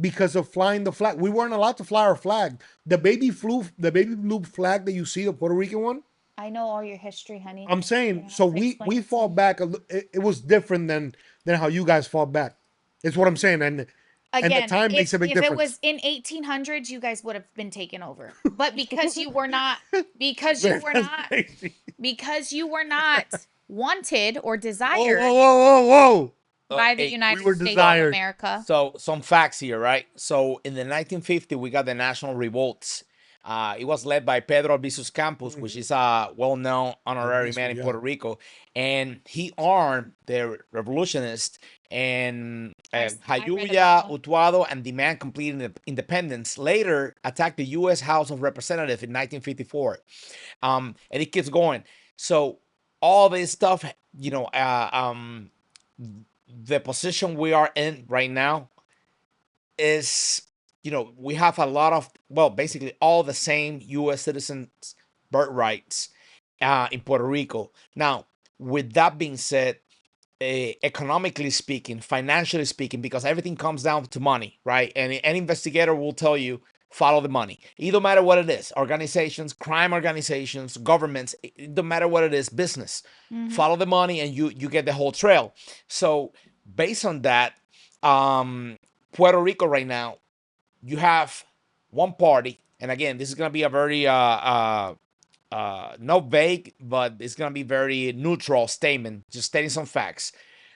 Because of flying the flag. We weren't allowed to fly our flag. The baby blue flag that you see, the Puerto Rican one. I know all your history, honey. I'm You're saying, gonna so have to explain we it to fought me. back. It was different than how you guys fought back. It's what I'm saying, and the Again, time makes a big if it difference. was in 1800s, you guys would have been taken over. But because you were not, because you were That's not, crazy. because you were not wanted or Whoa, desired whoa, whoa, whoa, whoa! by the Hey, United were States desired. of America. So some facts here, right? So in the 1950, we got the national revolts. It was led by Pedro Albizus Campos, which is a well-known honorary Albizu, man in yeah. Puerto Rico, and he armed the revolutionists and I read about Jayuya, them. Utuado, and demand complete independence. Later, attacked the U.S. House of Representatives in 1954, and it keeps going. So all this stuff, you know, the position we are in right now is, you know, we have a lot of, well, basically all the same U.S. citizens' birthrights in Puerto Rico. Now, with that being said, economically speaking, financially speaking, because everything comes down to money, right? And any investigator will tell you, follow the money. It don't matter what it is, organizations, crime organizations, governments, it don't matter what it is, business. Follow the money and you get the whole trail. So based on that, Puerto Rico right now, you have one party, and again, this is gonna be a very not vague, but it's gonna be very neutral statement, just stating some facts.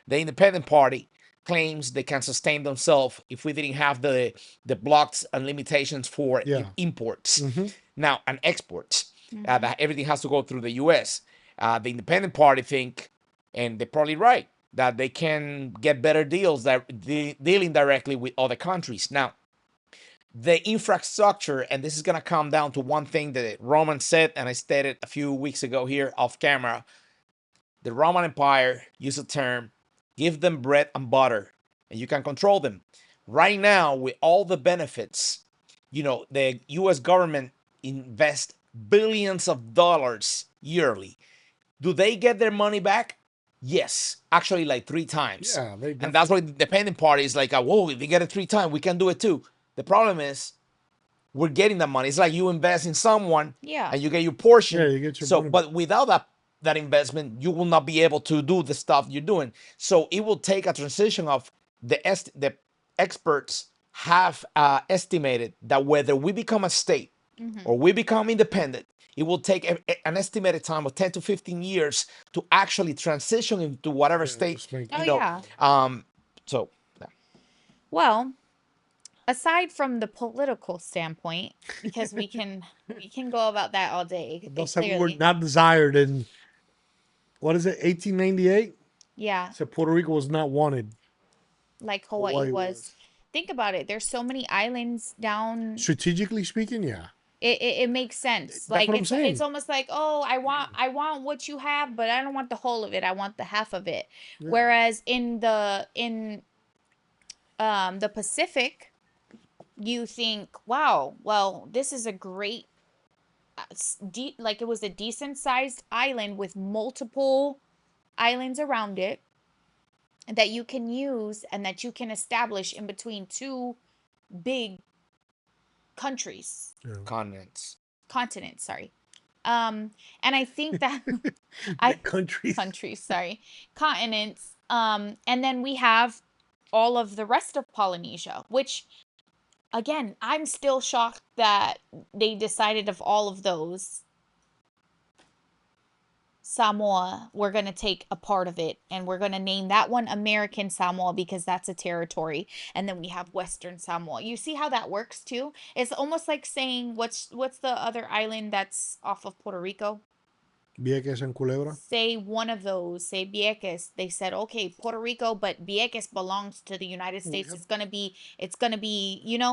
The Independent Party claims they can sustain themselves if we didn't have the blocks and limitations for Yeah. imports Mhm. now and exports. That everything has to go through the U.S. The Independent Party think, and they're probably right, that they can get better deals that dealing directly with other countries. Now, the infrastructure, and this is going to come down to one thing that Roman said, and I stated a few weeks ago here off camera. The Roman Empire used the term, give them bread and butter, and you can control them. Right now, with all the benefits, you know, the US government invests billions of dollars yearly. Do they get their money back? Yes, actually, like 3 times. Yeah, they And that's why the Independent Party is like, whoa, if they get it 3 times, we can do it too. The problem is, we're getting the money. It's like you invest in someone, Yeah. and you get your portion. Yeah, you get your so, money. but without that investment, you will not be able to do the stuff you're doing. So it will take a transition of the experts have estimated that whether we become a state or we become independent, it will take an estimated time of 10 to 15 years to actually transition into whatever state. just make- Oh, You know, yeah. so Well, aside from the political standpoint, because we can go about that all day. They'll say we were Clearly. not desired in what is it, 1898? Yeah, So Puerto Rico was not wanted. like Hawaii Hawaii was. was. Think about it. There's so many islands down. Strategically speaking, yeah. It makes sense. That's Like what I'm saying. it's almost like, oh, I want what you have, but I don't want the whole of it. I want the half of it. Yeah. Whereas in the Pacific, you think, wow, well, this is a great like it was a decent sized island with multiple islands around it that you can use and that you can establish in between two big countries, continents. continents, sorry. And I think that I Countries. countries, sorry, continents. And then we have all of the rest of Polynesia, which again, I'm still shocked that they decided of all of those, Samoa, we're going to take a part of it and we're going to name that one American Samoa because that's a territory. And then we have Western Samoa. You see how that works too? It's almost like saying what's the other island that's off of Puerto Rico? Vieques and Culebra. Say one of those, say Vieques. They said, okay, Puerto Rico, but Vieques belongs to the United States. It's gonna be,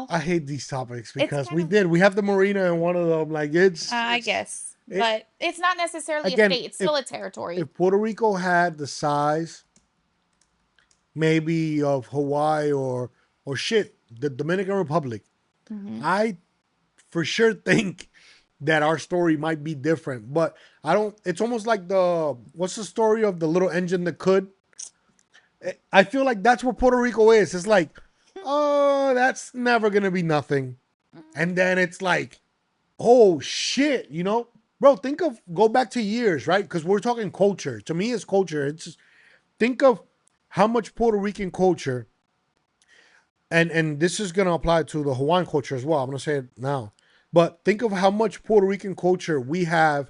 I hate these topics it's because kind of, we have the marina in one of them. Like I it's guess, it, but it's not necessarily a again. state. It's still a territory. If Puerto Rico had the size, maybe of Hawaii or shit, the Dominican Republic, Hmm. I for sure think that our story might be different. But I don't. It's almost like the what's the story of the little engine that could. I feel like that's what Puerto Rico is. It's like, oh, that's never gonna be nothing, and then it's like, oh shit, bro. Go back to years, right? Because we're talking culture. To me, it's culture. It's think of how much Puerto Rican culture, and this is gonna apply to the Hawaiian culture as well. I'm gonna say it now, but think of how much Puerto Rican culture we have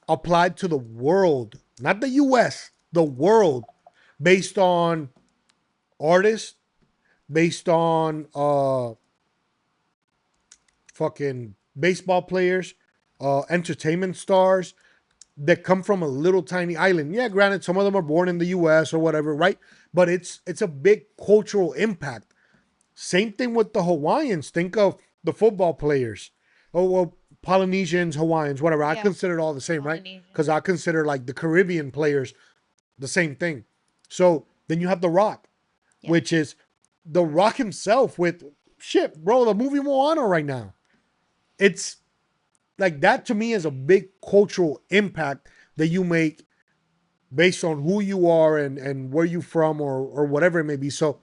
applied to the world, not the U.S., the world, based on artists, based on fucking baseball players, entertainment stars that come from a little tiny island. Yeah, granted, some of them are born in the U.S. or whatever, right? But it's a big cultural impact. Same thing with the Hawaiians. Think of the football players. Oh well, Polynesians, Hawaiians, whatever. I Yeah, consider it all the same, right? Polynesian. Because I consider like the Caribbean players the same thing. So then you have The Rock, Yeah. which is The Rock himself with shit, bro. The movie Moana right now. It's like that to me is a big cultural impact that you make based on who you are and where you from or whatever it may be. So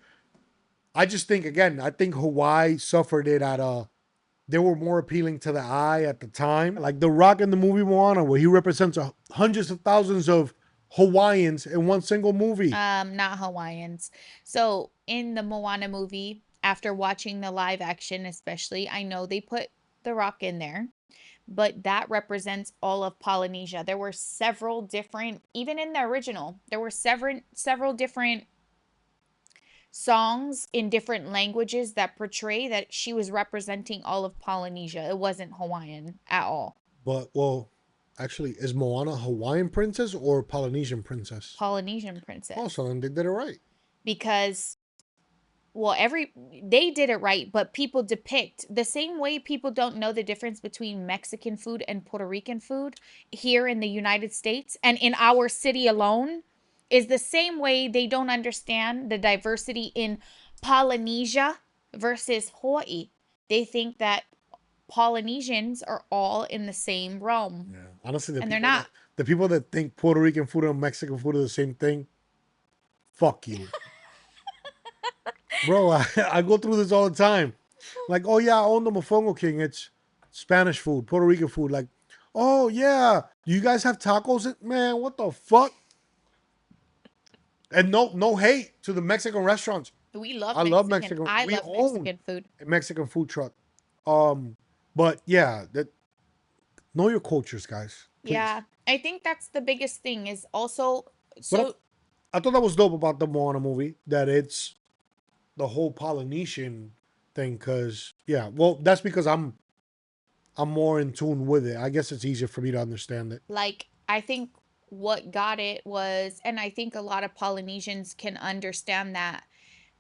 I just think again, I think Hawaii suffered it at they were more appealing to the eye at the time. Like The Rock in the movie Moana, where he represents hundreds of thousands of Hawaiians in one single movie. Not Hawaiians. So in the Moana movie, after watching the live action, especially, I know they put The Rock in there, but that represents all of Polynesia. There were several different, even in the original, there were several different songs in different languages that portray that she was representing all of Polynesia. It wasn't Hawaiian at all. But well, actually, is Moana a Hawaiian princess or Polynesian princess? Polynesian Oh, princess. so then they did it right. Because well, they did it right, but people depict the same way people don't know the difference between Mexican food and Puerto Rican food here in the United States and in our city alone is the same way they don't understand the diversity in Polynesia versus Hawaii. They think that Polynesians are all in the same realm, Yeah. Honestly, and they're not. the people that think Puerto Rican food and Mexican food are the same thing, fuck you. Bro, I go through this all the time. Like, oh yeah, I own the Mofongo King. It's Spanish food, Puerto Rican food. Like, oh yeah, you guys have tacos? Man, what the fuck? And no hate to the Mexican restaurants. We love I love Mexican. Mexican. I We love own Mexican food. a Mexican food truck. But yeah, that know your cultures, guys. Please. Yeah, I think that's the biggest thing is also But so I thought that was dope about the Moana movie that it's the whole Polynesian thing. Cause yeah, well, that's because I'm more in tune with it. I guess it's easier for me to understand it. like I think what got it was, and I think a lot of Polynesians can understand that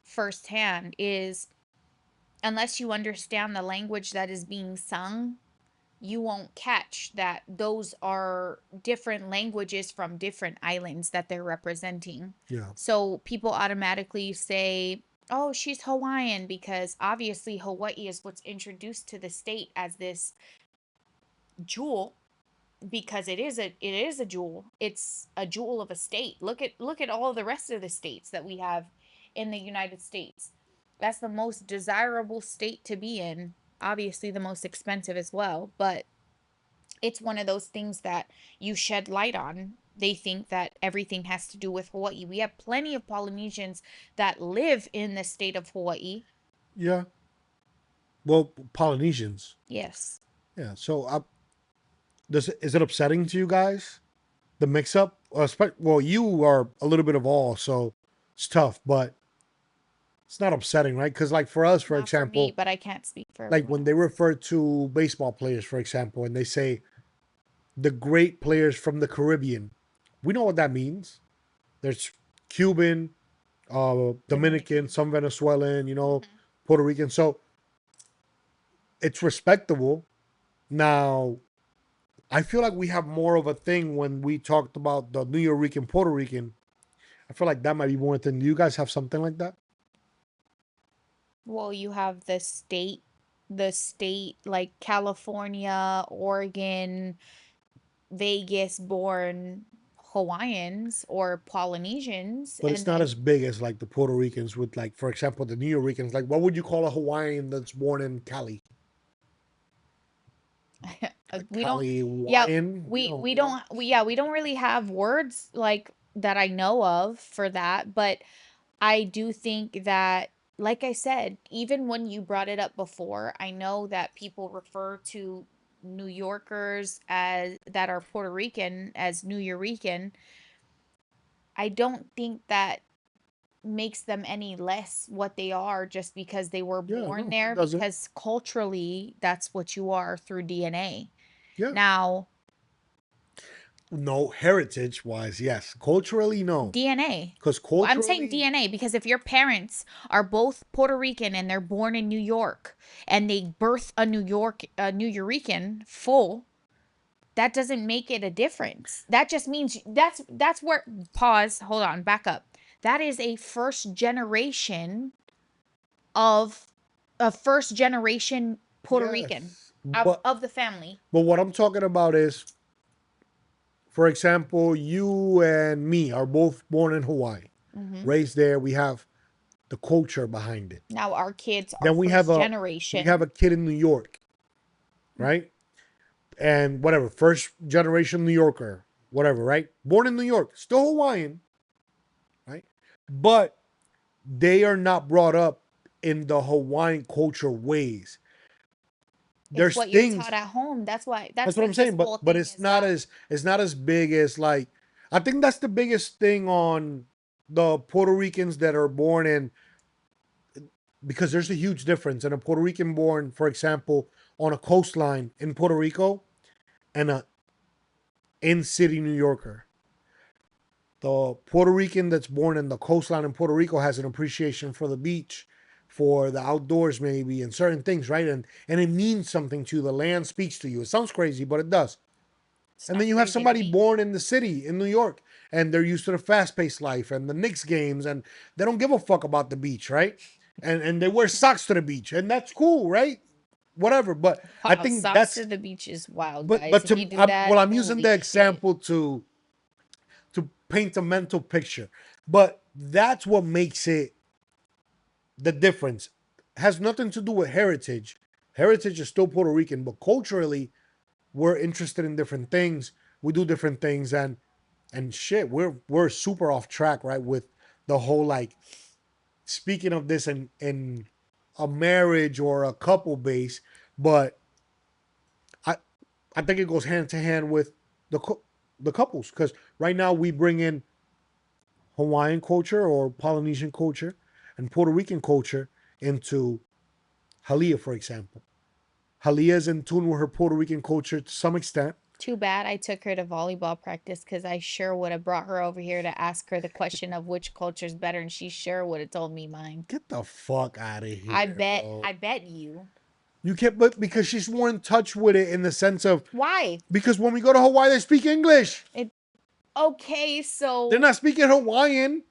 firsthand, is unless you understand the language that is being sung, you won't catch that those are different languages from different islands that they're representing. Yeah. So people automatically say, oh, she's Hawaiian because obviously Hawaii is what's introduced to the state as this jewel because it is a jewel. It's a jewel of a state. Look at all the rest of the states that we have in the United States. That's the most desirable state to be in. Obviously the most expensive as well, but it's one of those things that you shed light on. They think that everything has to do with Hawaii. We have plenty of Polynesians that live in the state of Hawaii. Yeah. Well, Polynesians. Yes. Yeah. So, is it upsetting to you guys, the mix-up? Well, you are a little bit of all, so it's tough, but it's not upsetting, right? Because, like for us, for Not for me, example, but I can't speak for like everyone when they else. refer to baseball players, for example, and they say the great players from the Caribbean, we know what that means. There's Cuban, Dominican, some Venezuelan, Puerto Rican. So it's respectable. Now, I feel like we have more of a thing when we talked about the New York Puerto Rican. I feel like that might be more than. Do you guys have something like that? Well, you have the state like California, Oregon, Vegas born Hawaiians or Polynesians, But it's and not then as big as like the Puerto Ricans with, like, for example, the New Yorkers. Like, what would you call a Hawaiian that's born in Cali? A we don't, Cali yeah, Hawaiian? we don't, we don't really have words like that I know of for that, but I do think that, like I said, even when you brought it up before, I know that people refer to New Yorkers as that are Puerto Rican as New Eurekan. I don't think that makes them any less what they are just because they were Yeah, born no, there, it doesn't. because culturally that's what you are through DNA. Yeah. Now, No, heritage wise, yes. Culturally, no. DNA. Because Well, I'm saying culturally, DNA because if your parents are both Puerto Rican and they're born in New York and they birth a New Eurekan full, that doesn't make it a difference. That just means that's where, pause, hold on, back up. That is a first generation of a first generation Puerto Rican yes. But of the family. what I'm talking about is, for example, you and me are both born in Hawaii, Hmm. raised there. We have the culture behind it. Now our kids are Then first we have generation. a kid in New York, right? And whatever, first generation New Yorker, whatever, right? Born in New York, still Hawaiian, right? But they are not brought up in the Hawaiian culture ways. It's There's what you're things. taught at home. That's why, That's that's what I'm what this saying. But whole thing is about. it's not as big as, like, I think that's the biggest thing on the Puerto Ricans that are born in, because there's a huge difference in a Puerto Rican born, for example, on a coastline in Puerto Rico and a in city New Yorker. The Puerto Rican that's born in the coastline in Puerto Rico has an appreciation for the beach, for the outdoors, maybe, and certain things, right? And it means something to you. The land speaks to you. It sounds crazy, but it does. It's And not then you have crazy to somebody me. born in the city in New York, and they're used to the fast-paced life and the Knicks games, and they don't give a fuck about the beach, right? And they wear socks to the beach, and that's cool, right? Whatever. But I Wow, think socks to that's the beach is wild, but guys. If you do that, I'm using holy the shit. example to paint a mental picture. But that's what makes it the difference. It has nothing to do with heritage. Heritage is still Puerto Rican, but culturally, we're interested in different things. We do different things, and shit, we're super off track, right? With the whole, like, speaking of this in a marriage or a couple base, but I I think it goes hand to hand with the couples, because right now we bring in Hawaiian culture or Polynesian culture and Puerto Rican culture into Halia, for example. Halia is in tune with her Puerto Rican culture to some extent. Too bad I took her to volleyball practice because I sure would have brought her over here to ask her the question of which culture's better, and she sure would have told me mine. Get the fuck out of I here, bet, bro. I bet you. You can't, but because she's more in touch with it in the sense of, Why? because when we go to Hawaii, they speak English. It okay, They're so not speaking Hawaiian.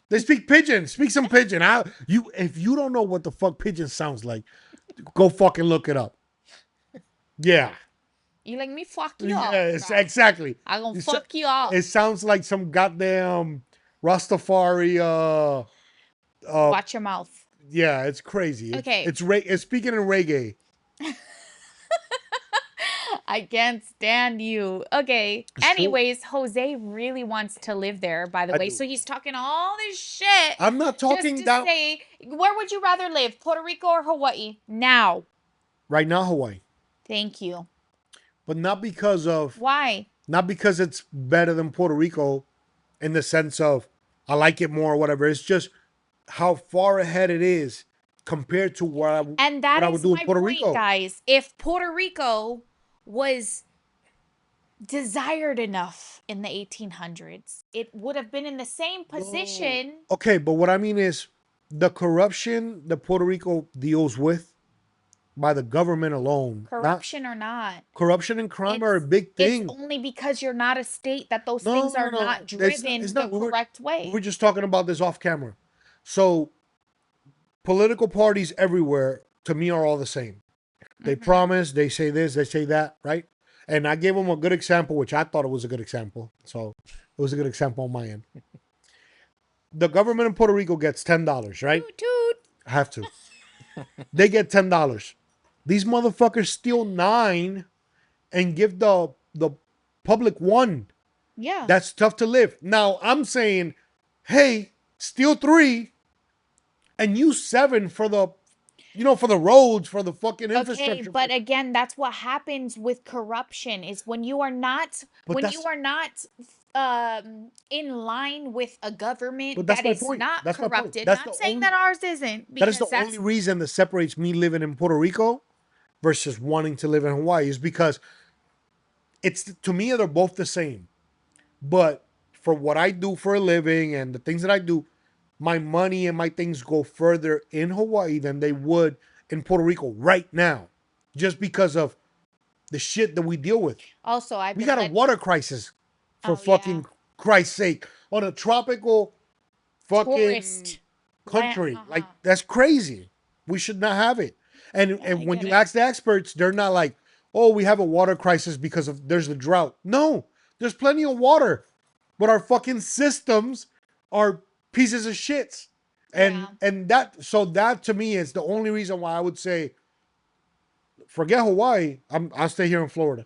They speak pidgin. Speak some pidgin. If you don't know what the fuck pidgin sounds like, go fucking look it up. Yeah. you like me fuck you up, Yes, right? exactly. I gonna You sa- fuck you up. It sounds like some goddamn Rastafari. Watch your mouth. Yeah, it's crazy. Okay. It's speaking in reggae. I can't stand you. Okay. It's true. Anyways, Jose really wants to live there, by the I way. do. So he's talking all this shit I'm not just talking to down say, where would you rather live, Puerto Rico or Hawaii? Now. right now, Hawaii, Thank you. but not because Why? it's better than Puerto Rico in the sense of I like it more or whatever. It's just how far ahead it is compared to And that what I would is do in my Puerto point, Rico. guys. If Puerto Rico was desired enough in the 1800s, it would have been in the same position. Okay, but what I mean is the corruption that Puerto Rico deals with by the government alone, not Corruption or not. corruption and crime are a big It's thing. only because you're not a state that those No, things no, are no. not It's driven it's the not. correct We way. were just talking about this off camera. So political parties everywhere to me are all the same. They Mhm. promise, they say this, they say that, right? And I gave them a good example, which I thought it was a good example. So it was a good example on my end. The government in Puerto Rico gets $10, right? Toot toot. I have to. They get $10. These motherfuckers steal 9 and give the public 1. Yeah. That's tough to live. Now I'm saying, hey, steal 3 and use 7 for the for the roads, for the fucking Okay, infrastructure. but again, that's what happens with corruption is when you are not But when that's- you are not in line with a government But that's that my is point. not That's my point. corrupted. That's Not the saying only- that ours isn't, That is because the only reason that separates me living in Puerto Rico versus wanting to live in Hawaii is because it's to me they're both the same. But for what I do for a living and the things that I do, my money and my things go further in Hawaii than they would in Puerto Rico right now. Just because of the shit that we deal with. also I've We been got a water crisis for Oh, fucking Christ's sake on a tropical fucking tourist country. land. Like that's crazy. We should not have it. And Yeah, I when get you it. ask the experts, they're not like, "Oh, we have a water crisis because of there's a drought." No, there's plenty of water, but our fucking systems are pieces of shits. Yeah. And that to me is the only reason why I would say forget Hawaii. I'll stay here in Florida.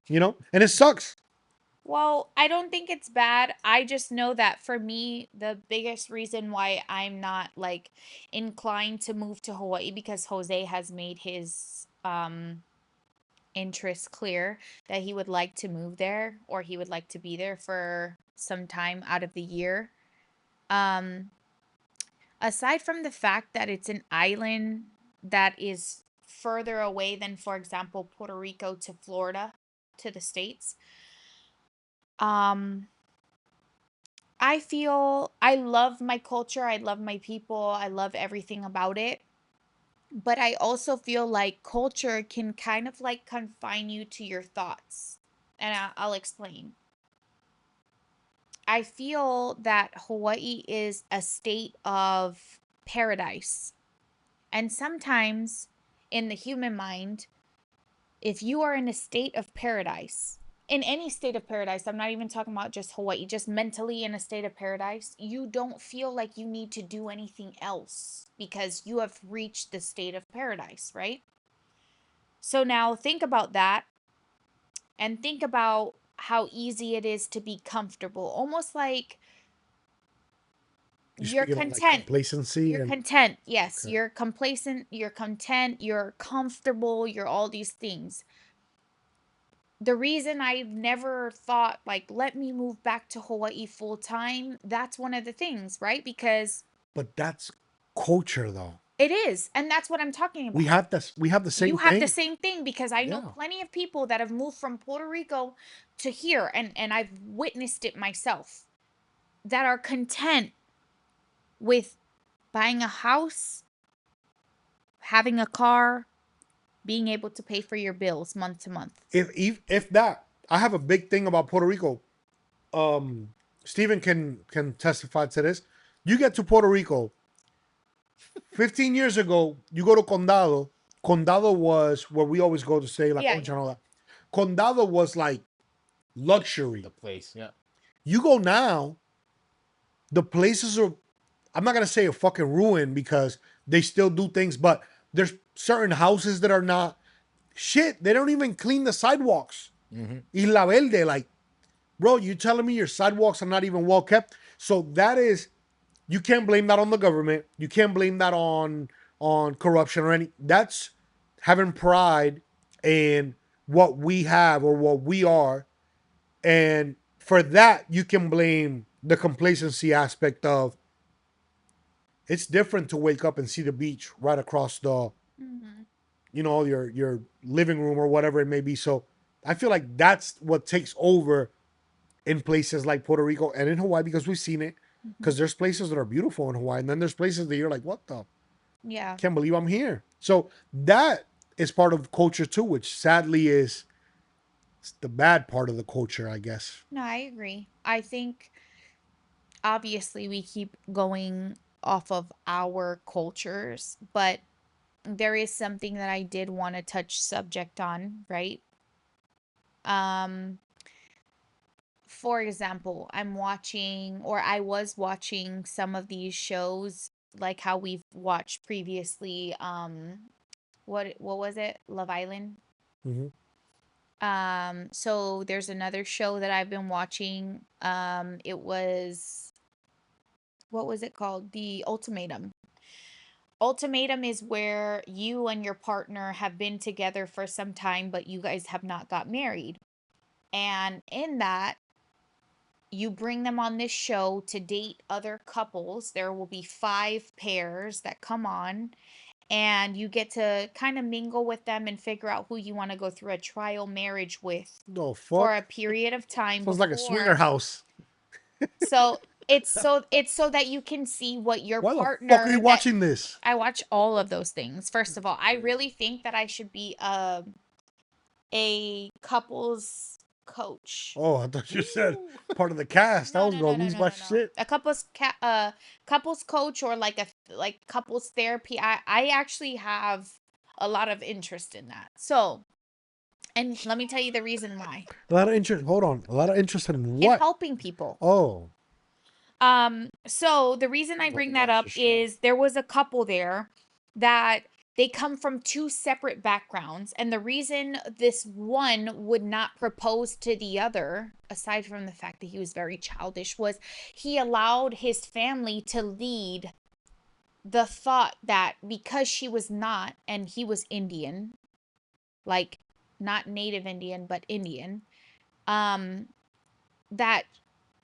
And it sucks. Well, I don't think it's bad. I just know that for me, the biggest reason why I'm not like inclined to move to Hawaii, because Jose has made his interest clear that he would like to move there, or he would like to be there for some time out of the year. Um Aside from the fact that it's an island that is further away than, for example, Puerto Rico to Florida, to the States, um I feel I love my culture, I love my people, I love everything about it. But I also feel like culture can kind of like confine you to your thoughts. And I'll explain. I feel that Hawaii is a state of paradise. And sometimes in the human mind, if you are in a state of paradise, in any state of paradise, I'm not even talking about just Hawaii, just mentally in a state of paradise, you don't feel like you need to do anything else because you have reached the state of paradise, right? So now think about that and think about how easy it is to be comfortable, almost like you're speaking of, like, content. complacency You're and content. Yes, Okay. you're complacent, you're content, you're comfortable, you're all these things. The reason I've never thought like let me move back to Hawaii full time, that's one of the things, right? Because but that's culture though. it is, and that's what I'm talking about. We have the same You have thing. the same thing because I know Yeah. plenty of people that have moved from Puerto Rico to here, and I've witnessed it myself, that are content with buying a house, having a car, being able to pay for your bills month to month. If that, I have a big thing about Puerto Rico. Stephen can testify to this. You get to Puerto Rico 15 years ago, you go to Condado. Condado was where we always go to stay, La Yeah, Concha and all that. Condado was like luxury. The place, yeah. You go now, the places are, I'm not gonna say a fucking ruin because they still do things, but there's certain houses that are not shit, they don't even clean the sidewalks. Mm-hmm. Isla Verde, like, bro, you telling me your sidewalks are not even well kept? So that is, you can't blame that on the government. You can't blame that on corruption or any. That's having pride in what we have or what we are, and for that you can blame the complacency aspect of. It's different to wake up and see the beach right across the, your living room or whatever it may be. So I feel like that's what takes over in places like Puerto Rico and in Hawaii, because we've seen it. Because there's places that are beautiful in Hawaii, and then there's places that you're like, what the? Yeah. Can't believe I'm here. So that is part of culture too, which sadly is the bad part of the culture, I guess. No, I agree. I think obviously we keep going off of our cultures, but there is something that I did want to touch subject on, right? Um, for example, I was watching some of these shows like how we've watched previously. What was it? Love Island. Mm-hmm. So there's another show that I've been watching. It was, what was it called? The Ultimatum. Ultimatum is where you and your partner have been together for some time, but you guys have not got married. And in that, you bring them on this show to date other couples. There will be 5 pairs that come on, and you get to kind of mingle with them and figure out who you want to go through a trial marriage with No for a fuck. period of time Sounds like a swinger before. house. So it's so that you can see what your Why the fuck are you partner that watching this? I watch all of those things. First of all, I really think that I should be a couples coach. Oh, I thought you said Ooh. part of the cast. I No, was no, no, gonna no, lose no, my no, no. shit. A couples coach, or like couples therapy. I actually have a lot of interest in that. So, and let me tell you the reason why. A lot of interest. Hold on. A lot of interest in In what? helping people. Oh, So the reason I I'm bring gonna that watch up the show. is there was a couple there that they come from 2 separate backgrounds, and the reason this one would not propose to the other, aside from the fact that he was very childish, was he allowed his family to lead the thought that because she was not, and he was Indian, like not native Indian, but Indian, um, that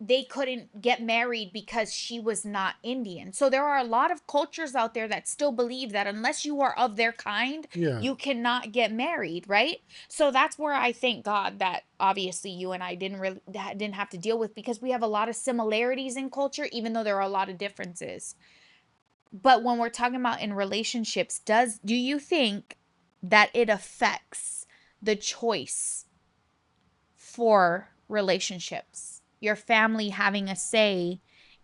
they couldn't get married because she was not Indian. So there are a lot of cultures out there that still believe that unless you are of their kind, yeah. you cannot get married, right? So that's where I thank God that obviously you and I didn't have to deal with, because we have a lot of similarities in culture even though there are a lot of differences. But when we're talking about in relationships, do you think that it affects the choice for relationships, your family having a say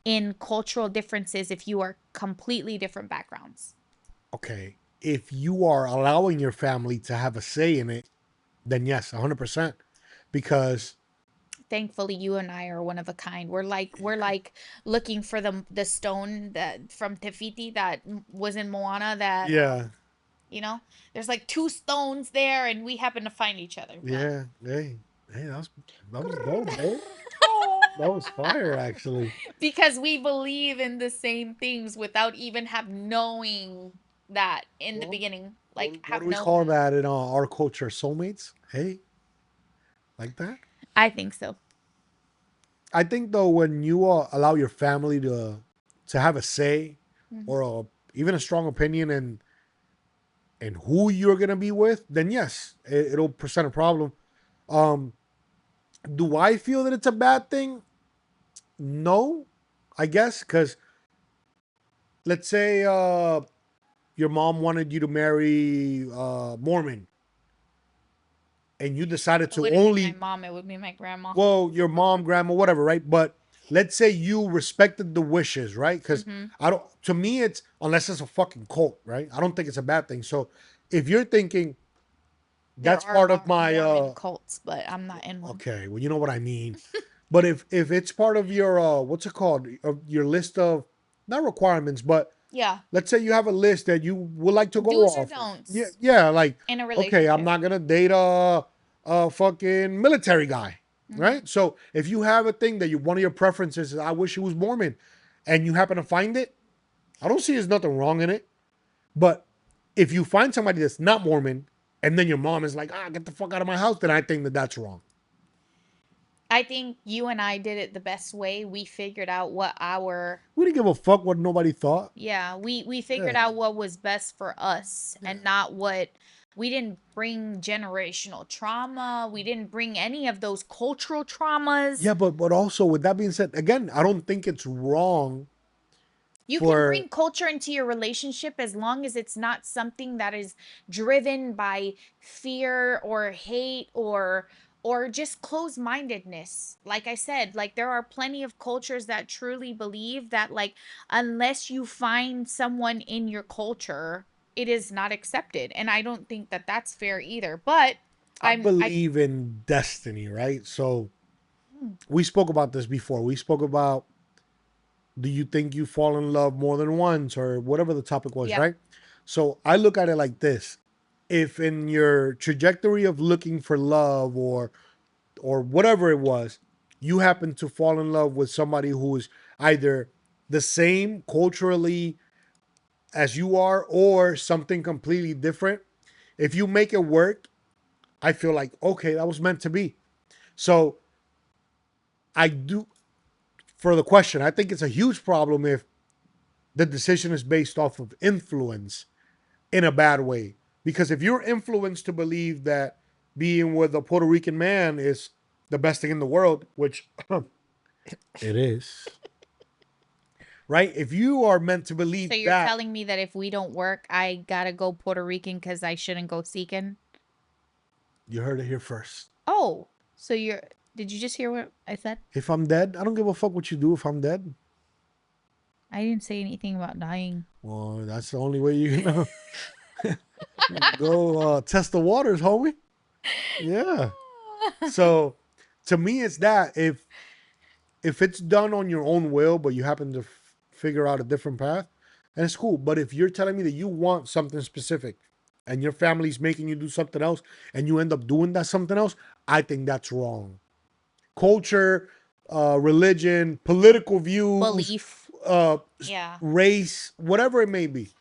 in cultural differences if you are completely different backgrounds? Okay. If you are allowing your family to have a say in it, then yes, 100%. Because Thankfully, you and I are one of a kind. We're like looking for the stone that from Tefiti that was in Moana, that yeah, there's like 2 stones there, and we happen to find each other. yeah. Hey, that was dope, bro. That was fire, actually. Because we believe in the same things without even have knowing that in the Well, beginning, what, like what have do we known call that. that in our culture? Soulmates? Hey, like that? I think so. I think though, when you allow your family to have a say Mhm. or even a strong opinion in who you're gonna be with, then yes, it'll present a problem. Um, do I feel that it's a bad thing? No, I guess, because let's say your mom wanted you to marry Mormon, and you decided It to wouldn't be my only, mom, it would be my grandma. well, your mom, grandma, whatever, right? But let's say you respected the wishes, right? Because Hmm. I don't. To me, it's, unless it's a fucking cult, right? I don't think it's a bad thing. So if you're thinking There that's are part of my Mormon cults, but I'm not in one. okay, well, you know what I mean. But if it's part of your what's it called, of your list of, not requirements, but Yeah. Let's say you have a list that you would like to go Do's or off of. don'ts Yeah, like, in a okay, I'm relationship. not gonna date a fucking military guy, right? So if you have a thing that one of your preferences is, I wish he was Mormon, and you happen to find it, I don't see there's nothing wrong in it. But if you find somebody that's not Mormon, and then your mom is like, get the fuck out of my house, then I think that that's wrong. I think you and I did it the best way. We figured out what our We didn't give a fuck what nobody thought. we figured Yeah. out what was best for us and not what we didn't bring generational trauma. We didn't bring any of those cultural traumas. Yeah, but also with that being said, again, I don't think it's wrong You can for bring culture into your relationship as long as it's not something that is driven by fear or hate or just closed-mindedness. Like I said, like there are plenty of cultures that truly believe that like unless you find someone in your culture, it is not accepted. And I don't think that that's fair either. But I I believe in destiny, right? So we spoke about this before. We spoke about, do you think you fall in love more than once, or whatever the topic was, yep. right? So I look at it like this. If in your trajectory of looking for love or whatever it was, you happen to fall in love with somebody who is either the same culturally as you are or something completely different, if you make it work, I feel like, okay, that was meant to be. So I do, for the question, I think it's a huge problem if the decision is based off of influence in a bad way. Because if you're influenced to believe that being with a Puerto Rican man is the best thing in the world, which it is, right? If you are meant to believe So you're that, telling me that if we don't work, I gotta go Puerto Rican because I shouldn't go seeking? you heard it here first. Oh, so did you just hear what I said? If I'm dead, I don't give a fuck what you do if I'm dead. I didn't say anything about dying. Well, that's the only way you can go test the waters, homie. Yeah. So to me, it's that if it's done on your own will, but you happen to figure out a different path, and it's cool. But if you're telling me that you want something specific, and your family's making you do something else, and you end up doing that something else, I think that's wrong. Culture, religion, political views, Belief. uh, Yeah. race, whatever it may be.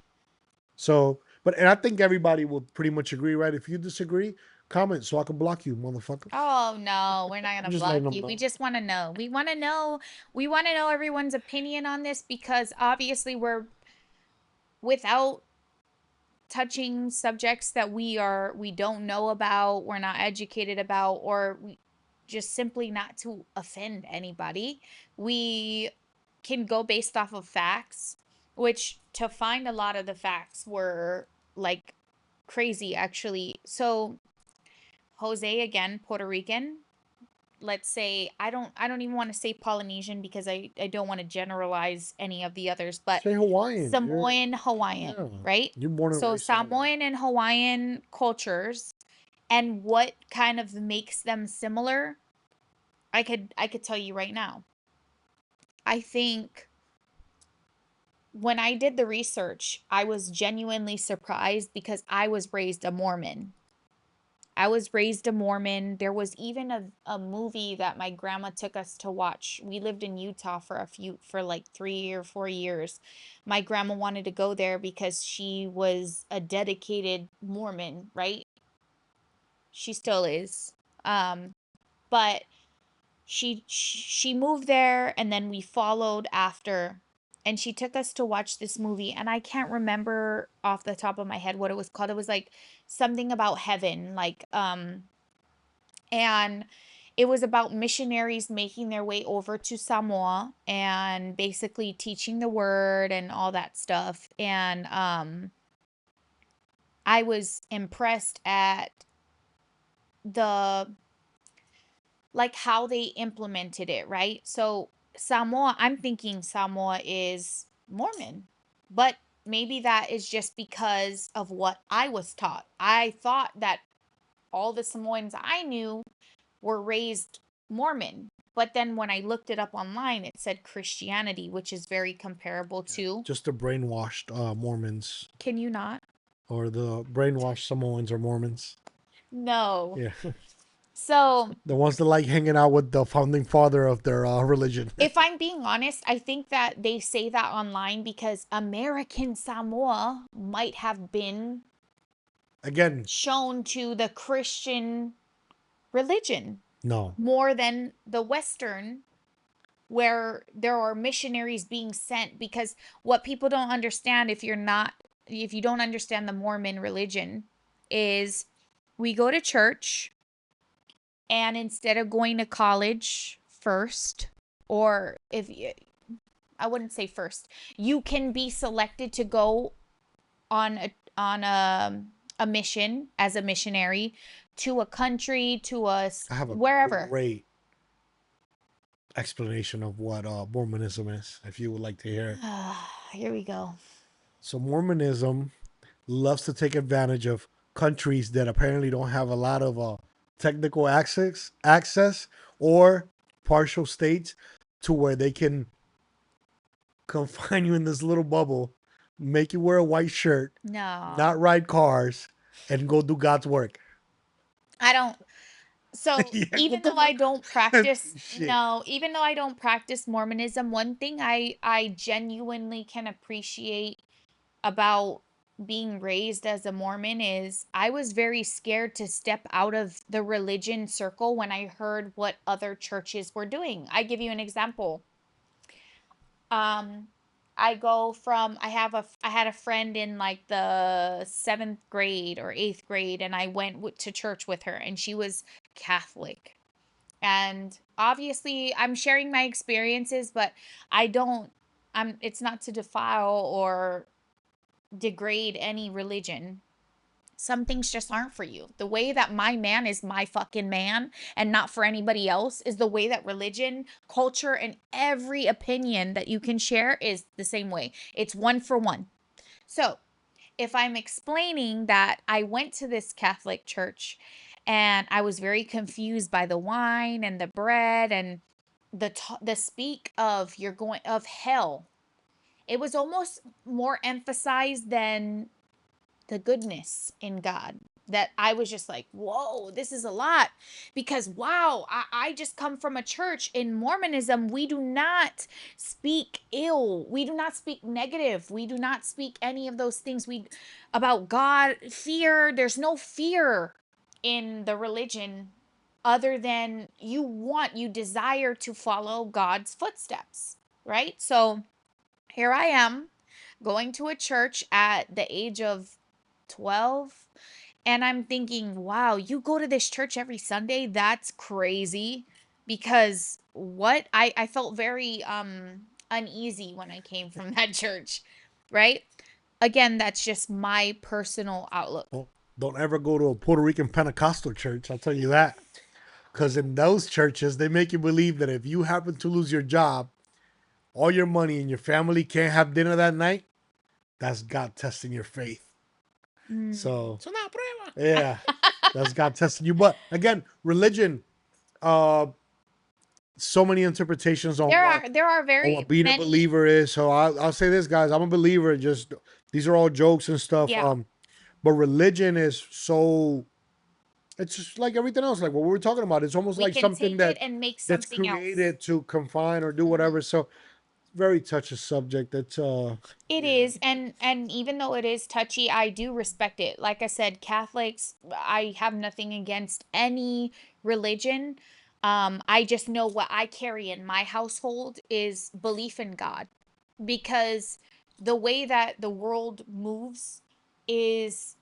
So, and I think everybody will pretty much agree, right? If you disagree, comment so I can block you, motherfucker. Oh no, we're not I'm gonna just block letting them you. We know. just want to know. We want to know everyone's opinion on this because obviously we're without touching subjects that we don't know about, we're not educated about, or we just simply not to offend anybody. We can go based off of facts, which to find a lot of the facts were like crazy actually. So Jose again, Puerto Rican. Let's say I don't even want to say Polynesian because I don't want to generalize any of the others, but Say Hawaiian. Samoan, Yeah. Hawaiian, right? You're born and So raised in Hawaii. Samoan and Hawaiian cultures and what kind of makes them similar, I could tell you right now. I think when I did the research, I was genuinely surprised because I was raised a Mormon. I was raised a Mormon. There was even a movie that my grandma took us to watch. We lived in Utah for like 3 or 4 years. My grandma wanted to go there because she was a dedicated Mormon, right? She still is. But she moved there and then we followed after and she took us to watch this movie and I can't remember off the top of my head what it was called. It was like something about heaven, like and it was about missionaries making their way over to Samoa and basically teaching the word and all that stuff. And I was impressed at the like how they implemented it, right? So Samoa, I'm thinking Samoa is Mormon, but maybe that is just because of what I was taught. I thought that all the Samoans I knew were raised Mormon. But then when I looked it up online, it said Christianity, which is very comparable to. Just the brainwashed Mormons, Can you not? or the brainwashed Samoans or Mormons. No. Yeah, So the ones that like hanging out with the founding father of their religion. if I'm being honest, I think that they say that online because American Samoa might have been Again, shown to the Christian religion no. more than the Western, where there are missionaries being sent. Because what people don't understand, if you don't understand the Mormon religion, is we go to church, and instead of going to college first, or if you, I wouldn't say first, you can be selected to go on a mission as a missionary to a country, to I have a wherever. great explanation of what Mormonism is, if you would like to hear it. Here we go. So Mormonism loves to take advantage of countries that apparently don't have a lot of technical access or partial states, to where they can confine you in this little bubble, make you wear a white shirt, No, not ride cars, and go do God's work. I don't. So Yeah, even what the though I fuck? don't practice, Shit. no, even though I don't practice Mormonism, one thing I genuinely can appreciate about being raised as a Mormon is I was very scared to step out of the religion circle when I heard what other churches were doing. I give you an example. Um, I had a friend in like the 7th grade or 8th grade, and I went to church with her, and she was Catholic. And obviously, I'm sharing my experiences, but I don't, it's not to defile or degrade any religion. Some things just aren't for you. The way that my man is my fucking man and not for anybody else is the way that religion, culture, and every opinion that you can share is the same way. It's one for one. So, if I'm explaining that I went to this Catholic church and I was very confused by the wine and the bread and the speak of you're going of hell, it was almost more emphasized than the goodness in God, that I was just like, whoa, this is a lot. Because, wow, I just come from a church. In Mormonism, we do not speak ill. We do not speak negative. We do not speak any of those things about God, fear. There's no fear in the religion other than you desire to follow God's footsteps, right? So here I am going to a church at the age of 12, and I'm thinking, wow, you go to this church every Sunday? That's crazy. Because what? I felt very uneasy when I came from that church, right? Again, that's just my personal outlook. Well, don't ever go to a Puerto Rican Pentecostal church, I'll tell you that. Because in those churches, they make you believe that if you happen to lose your job, all your money, and your family can't have dinner that night, that's God testing your faith. So, Es una prueba. yeah, that's God testing you. But again, religion, uh, so many interpretations on There are on very what being a many. believer is. So I'll say this, guys, I'm a believer. Just these are all jokes and stuff. Yeah, But religion is so, it's just like everything else, like what we were talking about. It's almost we like can something take it that and make that's something else. created to confine or do Mhm. whatever. So very touchy subject. That's It yeah. is, and even though it is touchy, I do respect it. Like I said, Catholics, I have nothing against any religion. I just know what I carry in my household is belief in God, because the way that the world moves is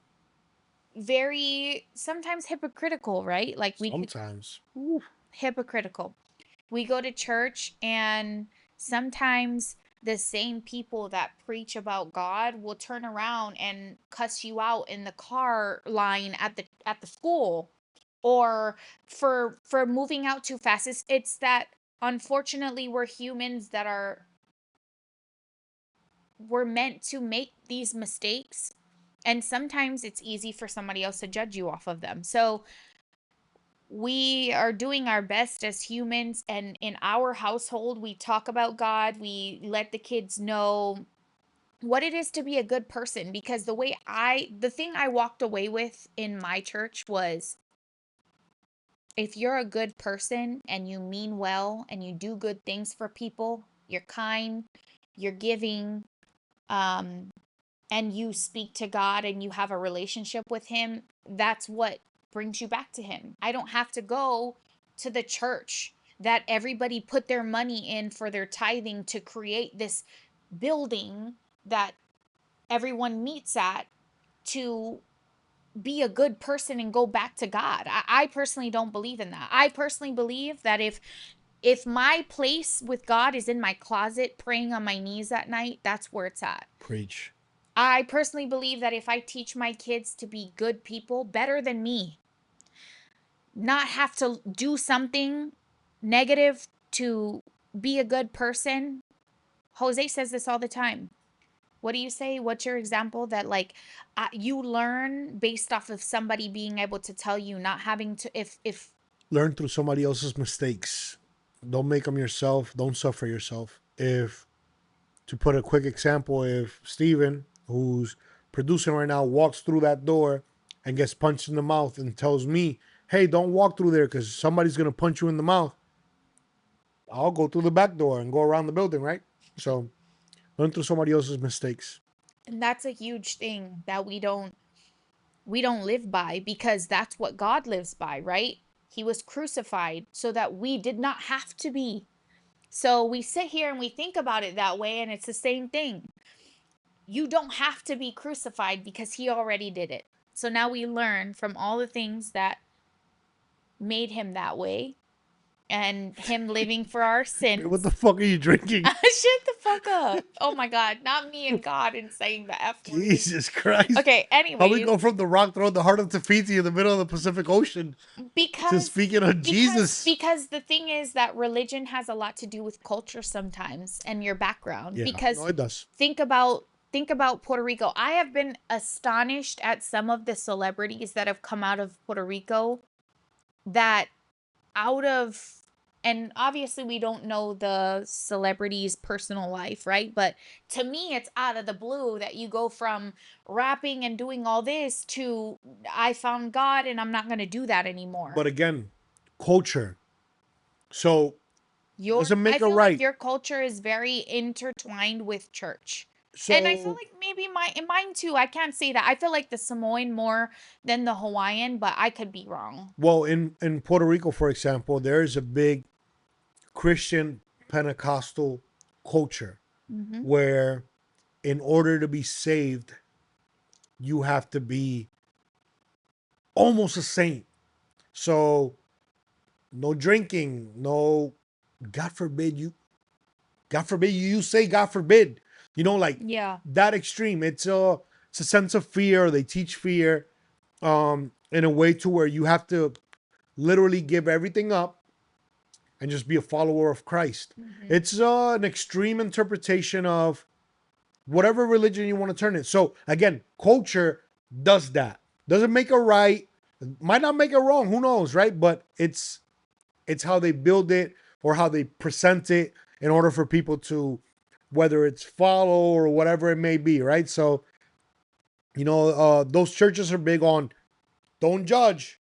very sometimes hypocritical, right? Like we could Sometimes. hypocritical. We go to church, and sometimes the same people that preach about God will turn around and cuss you out in the car line at the school, or for moving out too fast. It's that unfortunately we're meant to make these mistakes, and sometimes it's easy for somebody else to judge you off of them. So we are doing our best as humans, and in our household we talk about God, we let the kids know what it is to be a good person, because the thing I walked away with in my church was, if you're a good person and you mean well and you do good things for people, you're kind, you're giving, um and you speak to God and you have a relationship with him, that's what brings you back to him. I don't have to go to the church that everybody put their money in for their tithing to create this building that everyone meets at to be a good person and go back to God. I personally don't believe in that. I personally believe that if my place with God is in my closet praying on my knees at night, that's where it's at. Preach. I personally believe that if I teach my kids to be good people, better than me, not have to do something negative to be a good person. Jose says this all the time. What do you say? What's your example that, like, you learn based off of somebody being able to tell you, not having to, if Learn through somebody else's mistakes. Don't make them yourself. Don't suffer yourself. If, to put a quick example, if Steven, who's producing right now, walks through that door and gets punched in the mouth and tells me, hey, don't walk through there because somebody's going to punch you in the mouth, I'll go through the back door and go around the building, right? So learn through somebody else's mistakes. and that's a huge thing that we don't live by, because that's what God lives by, right? He was crucified so that we did not have to be. So we sit here and we think about it that way, and it's the same thing. You don't have to be crucified because he already did it. So now we learn from all the things that made him that way, and him living for our sins. What the fuck are you drinking? Shut the fuck up. Oh my God. Not me and God and saying the F word. Jesus Christ. Okay, How we anyways, go from the rock throwing the heart of Tafiti in the middle of the Pacific Ocean to because speaking of Jesus? because the thing is that religion has a lot to do with culture sometimes and your background. Yeah, Because no, it does. think about Puerto Rico. I have been astonished at some of the celebrities that have come out of Puerto Rico, that out of, and obviously we don't know the celebrity's personal life, right? But to me, it's out of the blue that you go from rapping and doing all this to, I found God and I'm not going to do that anymore. But again, culture. So doesn't make I it feel right. like your culture is very intertwined with church. And I feel So like maybe mine too. I can't say that. I feel like the Samoan more than the Hawaiian, but I could be wrong. well, in Puerto Rico, for example, there is a big Christian Pentecostal culture Hmm. where in order to be saved, you have to be almost a saint. So no drinking, no, God forbid you say God forbid. Like Yeah. that extreme. It's a sense of fear. They teach fear in a way to where you have to literally give everything up and just be a follower of Christ. Hmm. It's an extreme interpretation of whatever religion you want to turn it. So again, culture does that. Doesn't make it right. Might not make it wrong. Who knows, right? But it's how they build it or how they present it in order for people to, whether it's follow or whatever it may be, right? So those churches are big on don't judge,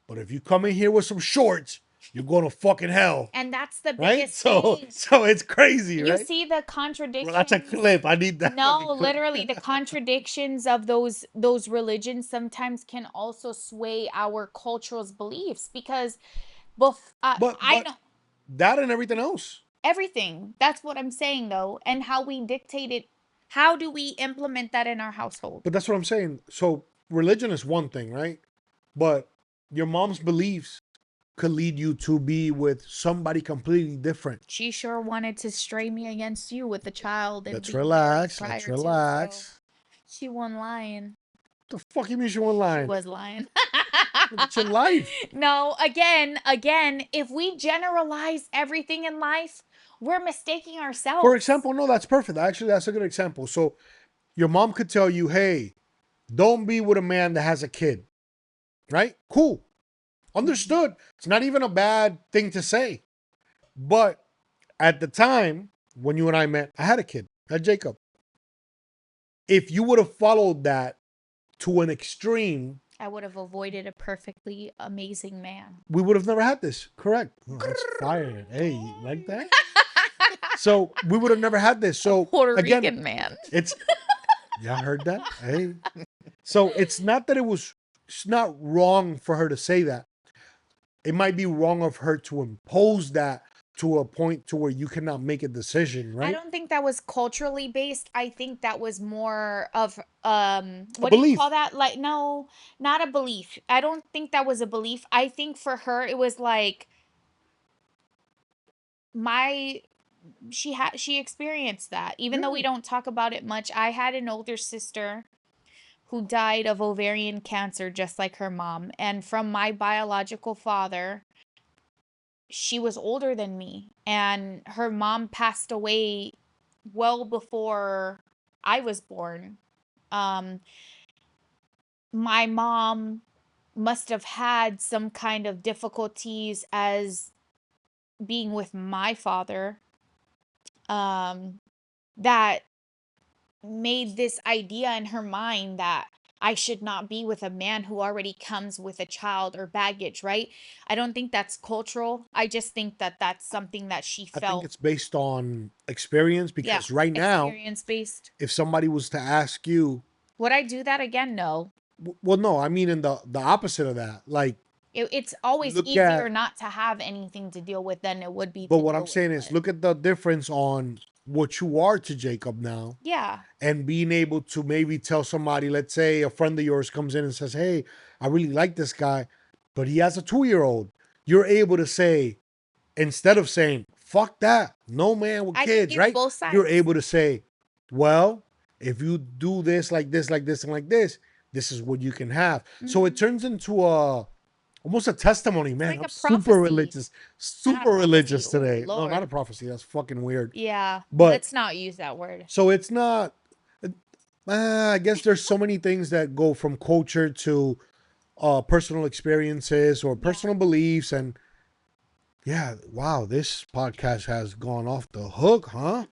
but if you come in here with some shorts, you're going to fucking hell, And that's the right? biggest So thing. so it's crazy, You right? see the Well, that's a contradictions. clip. I need that. No, literally the contradictions of those religions sometimes can also sway our cultural beliefs, because But I know that and everything else. everything. That's what I'm saying though, and how we dictate it. How do we implement that in our household? But that's what I'm saying. So religion is one thing, right? But your mom's beliefs could lead you to be with somebody completely different. She sure wanted to stray me against you with a child and Let's being married relax. prior Let's to, so relax. she wasn't lying. The fuck you mean she won't She lie? was lying. It's your life. No, again, if we generalize everything in life, we're mistaking ourselves. For example, no, that's perfect. Actually, that's a good example. So your mom could tell you, hey, don't be with a man that has a kid. Right? Cool. Understood. It's not even a bad thing to say. But at the time when you and I met, I had a kid, I had Jacob. If you would have followed that to an extreme, I would have avoided a perfectly amazing man. we would have never had this. Correct. Oh, that's fire. Hey, you like that? So we would have never had this. So Puerto again, Rican man. it's yeah, I heard that. Hey. So it's not that it's not wrong for her to say that. It might be wrong of her to impose that to a point to where you cannot make a decision, I right? don't think that was culturally based. I think that was more of what do you belief. call that? Like no, not a belief. I don't think that was a belief. I think for her it was like my she experienced that. Even though we Yeah. don't talk about it much, I had an older sister who died of ovarian cancer just like her mom. And from my biological father, she was older than me and her mom passed away well before I was born. Um, my mom must have had some kind of difficulties as being with my father, that made this idea in her mind that I should not be with a man who already comes with a child or baggage, right? I don't think that's cultural. I just think that that's something that she I think felt. it's based on experience Yeah, because right now, experience based. if somebody was to ask you, Would I do that again? No. well, no, I mean in the opposite of that. Like It's always look easier at, not to have anything to deal with than it would be but to what deal I'm with saying is it. look at the difference on what you are to Jacob now Yeah. and being able to maybe tell somebody, let's say a friend of yours comes in and says, "Hey, I really like this guy, but he has a 2-year-old." You're able to say, instead of saying, "Fuck that, no man with I can kids," give right? both You're sides. able to say, "Well, if you do this, like this, like this, and like this is what you can have." So it Mhm. turns into a almost a testimony, It's man. like I'm a super prophecy. religious, Not a super prophecy. religious Oh, today. No, not a Lord. prophecy. That's fucking weird. Yeah. But Let's not use that word. so it's not. I guess there's so many things that go from culture to personal experiences or Yeah. personal beliefs, and yeah, wow, this podcast has gone off the hook, huh?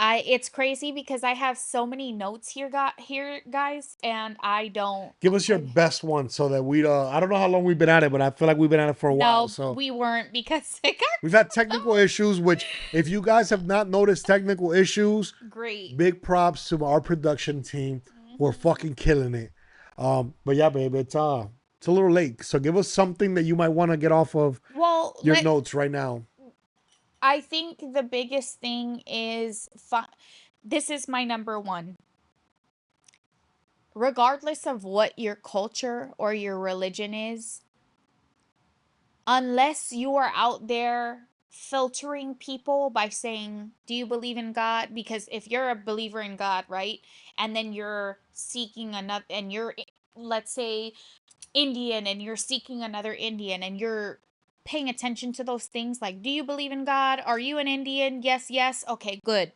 It's crazy because I have so many notes here guys and I don't Give us your I best one so that we I don't know how long we've been at it, but I feel like we've been at it for a while. no, So we weren't because it got we've had technical issues, which if you guys have not noticed technical issues, great. big props to our production team. We're Mhm. fucking killing it. But yeah, babe, it's a little late. So give us something that you might want to get off of Well, your notes right now. I think the biggest thing is this is my number one. Regardless of what your culture or your religion is, unless you are out there filtering people by saying, "Do you believe in God?" Because if you're a believer in God, right? And then you're seeking another, and you're, let's say, Indian, and you're seeking another Indian, and you're paying attention to those things like, "Do you believe in God? Are you an Indian?" Yes, yes. Okay, good.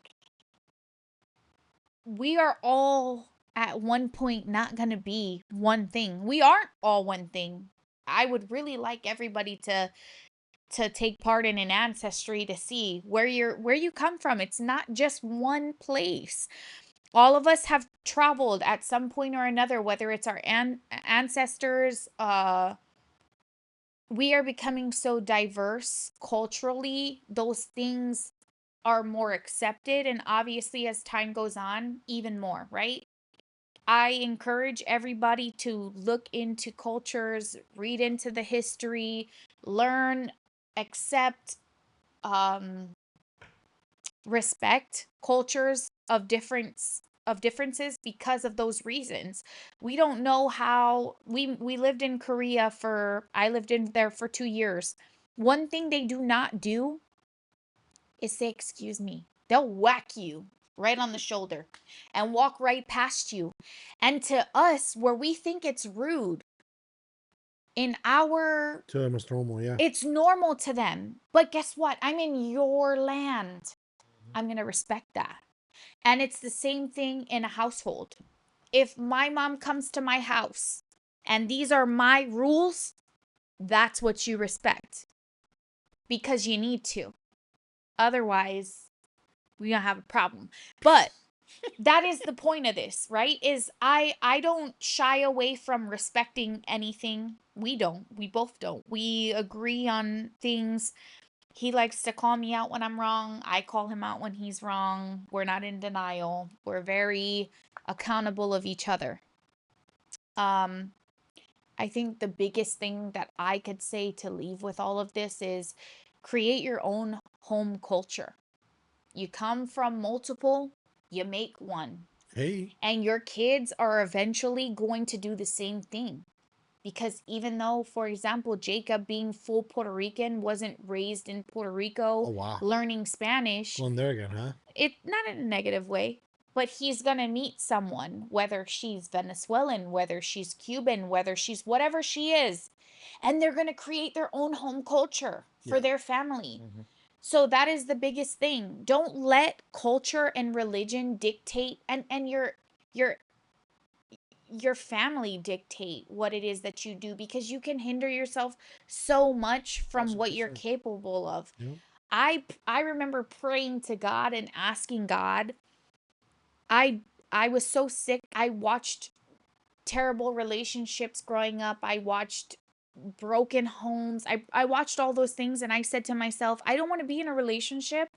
We are all at one point not going to be one thing. We aren't all one thing. I would really like everybody to take part in an ancestry to see where you come from. It's not just one place. All of us have traveled at some point or another, whether it's our ancestors. We are becoming so diverse culturally. Those things are more accepted, and obviously as time goes on, even more, right? I encourage everybody to look into cultures, read into the history, learn, accept, um, respect cultures of differences because of those reasons. We don't know how we lived in Korea for I lived in there for 2 years. One thing they do not do is say excuse me. They'll whack you right on the shoulder and walk right past you. And to us, where we think it's rude, in our To Mr. Romo, yeah. it's normal to them. But guess what? I'm in your land. I'm going to respect that. And it's the same thing in a household. If my mom comes to my house and these are my rules, that's what you respect because you need to. Otherwise, we don't have a problem. But that is the point of this, right? Is I don't shy away from respecting anything. We don't. We both don't. We agree on things. He likes to call me out when I'm wrong. I call him out when he's wrong. We're not in denial. We're very accountable of each other. I think the biggest thing that I could say to leave with all of this is create your own home culture. You come from multiple, you make one. Hey, And your kids are eventually going to do the same thing. Because even though, for example, Jacob being full Puerto Rican wasn't raised in Puerto Rico oh wow, learning Spanish, going there again, huh? it not in a negative way, but he's going to meet someone, whether she's Venezuelan, whether she's Cuban, whether she's whatever she is, and they're going to create their own home culture for Yeah. their family. Mm-hmm. So that is the biggest thing. Don't let culture and religion dictate and your family dictate what it is that you do, because you can hinder yourself so much from what you're 1000%. capable of. Yeah. I remember praying to God and asking God. I was so sick. I watched terrible relationships growing up. I watched broken homes. I watched all those things, and I said to myself, I don't want to be in a relationship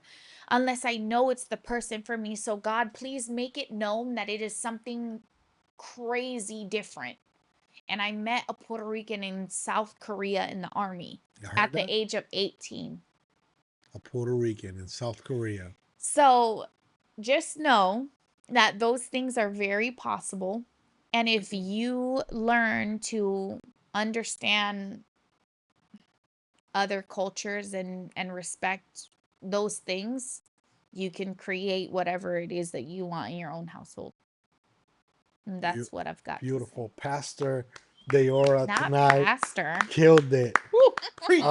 unless I know it's the person for me. So God, please make it known that it is something crazy different. And I met a Puerto Rican in South Korea in the army You heard at the that? age of 18. A Puerto Rican in South Korea. So just know that those things are very possible. And if you learn to understand other cultures and respect those things, you can create whatever it is that you want in your own household. And that's what I've got. Beautiful. Pastor Deora Not tonight pastor. killed it. Preach.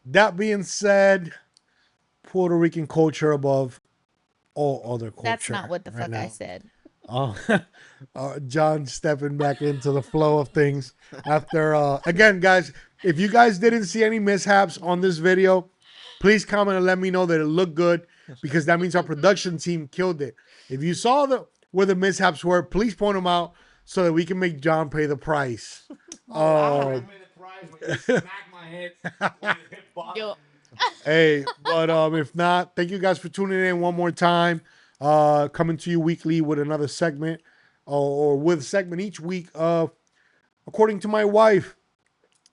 That being said, Puerto Rican culture above all other culture. That's not what the right fuck I now. said. John stepping back into the flow of things after again, guys, if you guys didn't see any mishaps on this video, please comment and let me know that it looked good, because that means our production team killed it. If you saw where the mishaps were, please point them out so that we can make John pay the price. Oh, wow. Yo, Hey, but if not, thank you guys for tuning in one more time. Coming to you weekly with another segment, or with a segment each week of According to My Wife.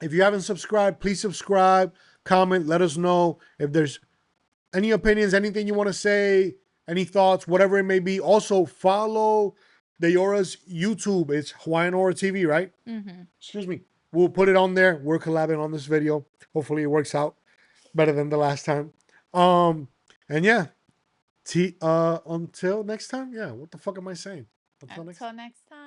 If you haven't subscribed, please subscribe, comment, let us know if there's any opinions, anything you want to say, any thoughts, whatever it may be. Also, follow Deora's YouTube. It's Hawaiian Horror TV, right? mm-hmm. Excuse me. We'll put it on there. We're collabing on this video. Hopefully it works out better than the last time. And yeah, until next time. Yeah, what the fuck am I saying? Until next time. Until next time.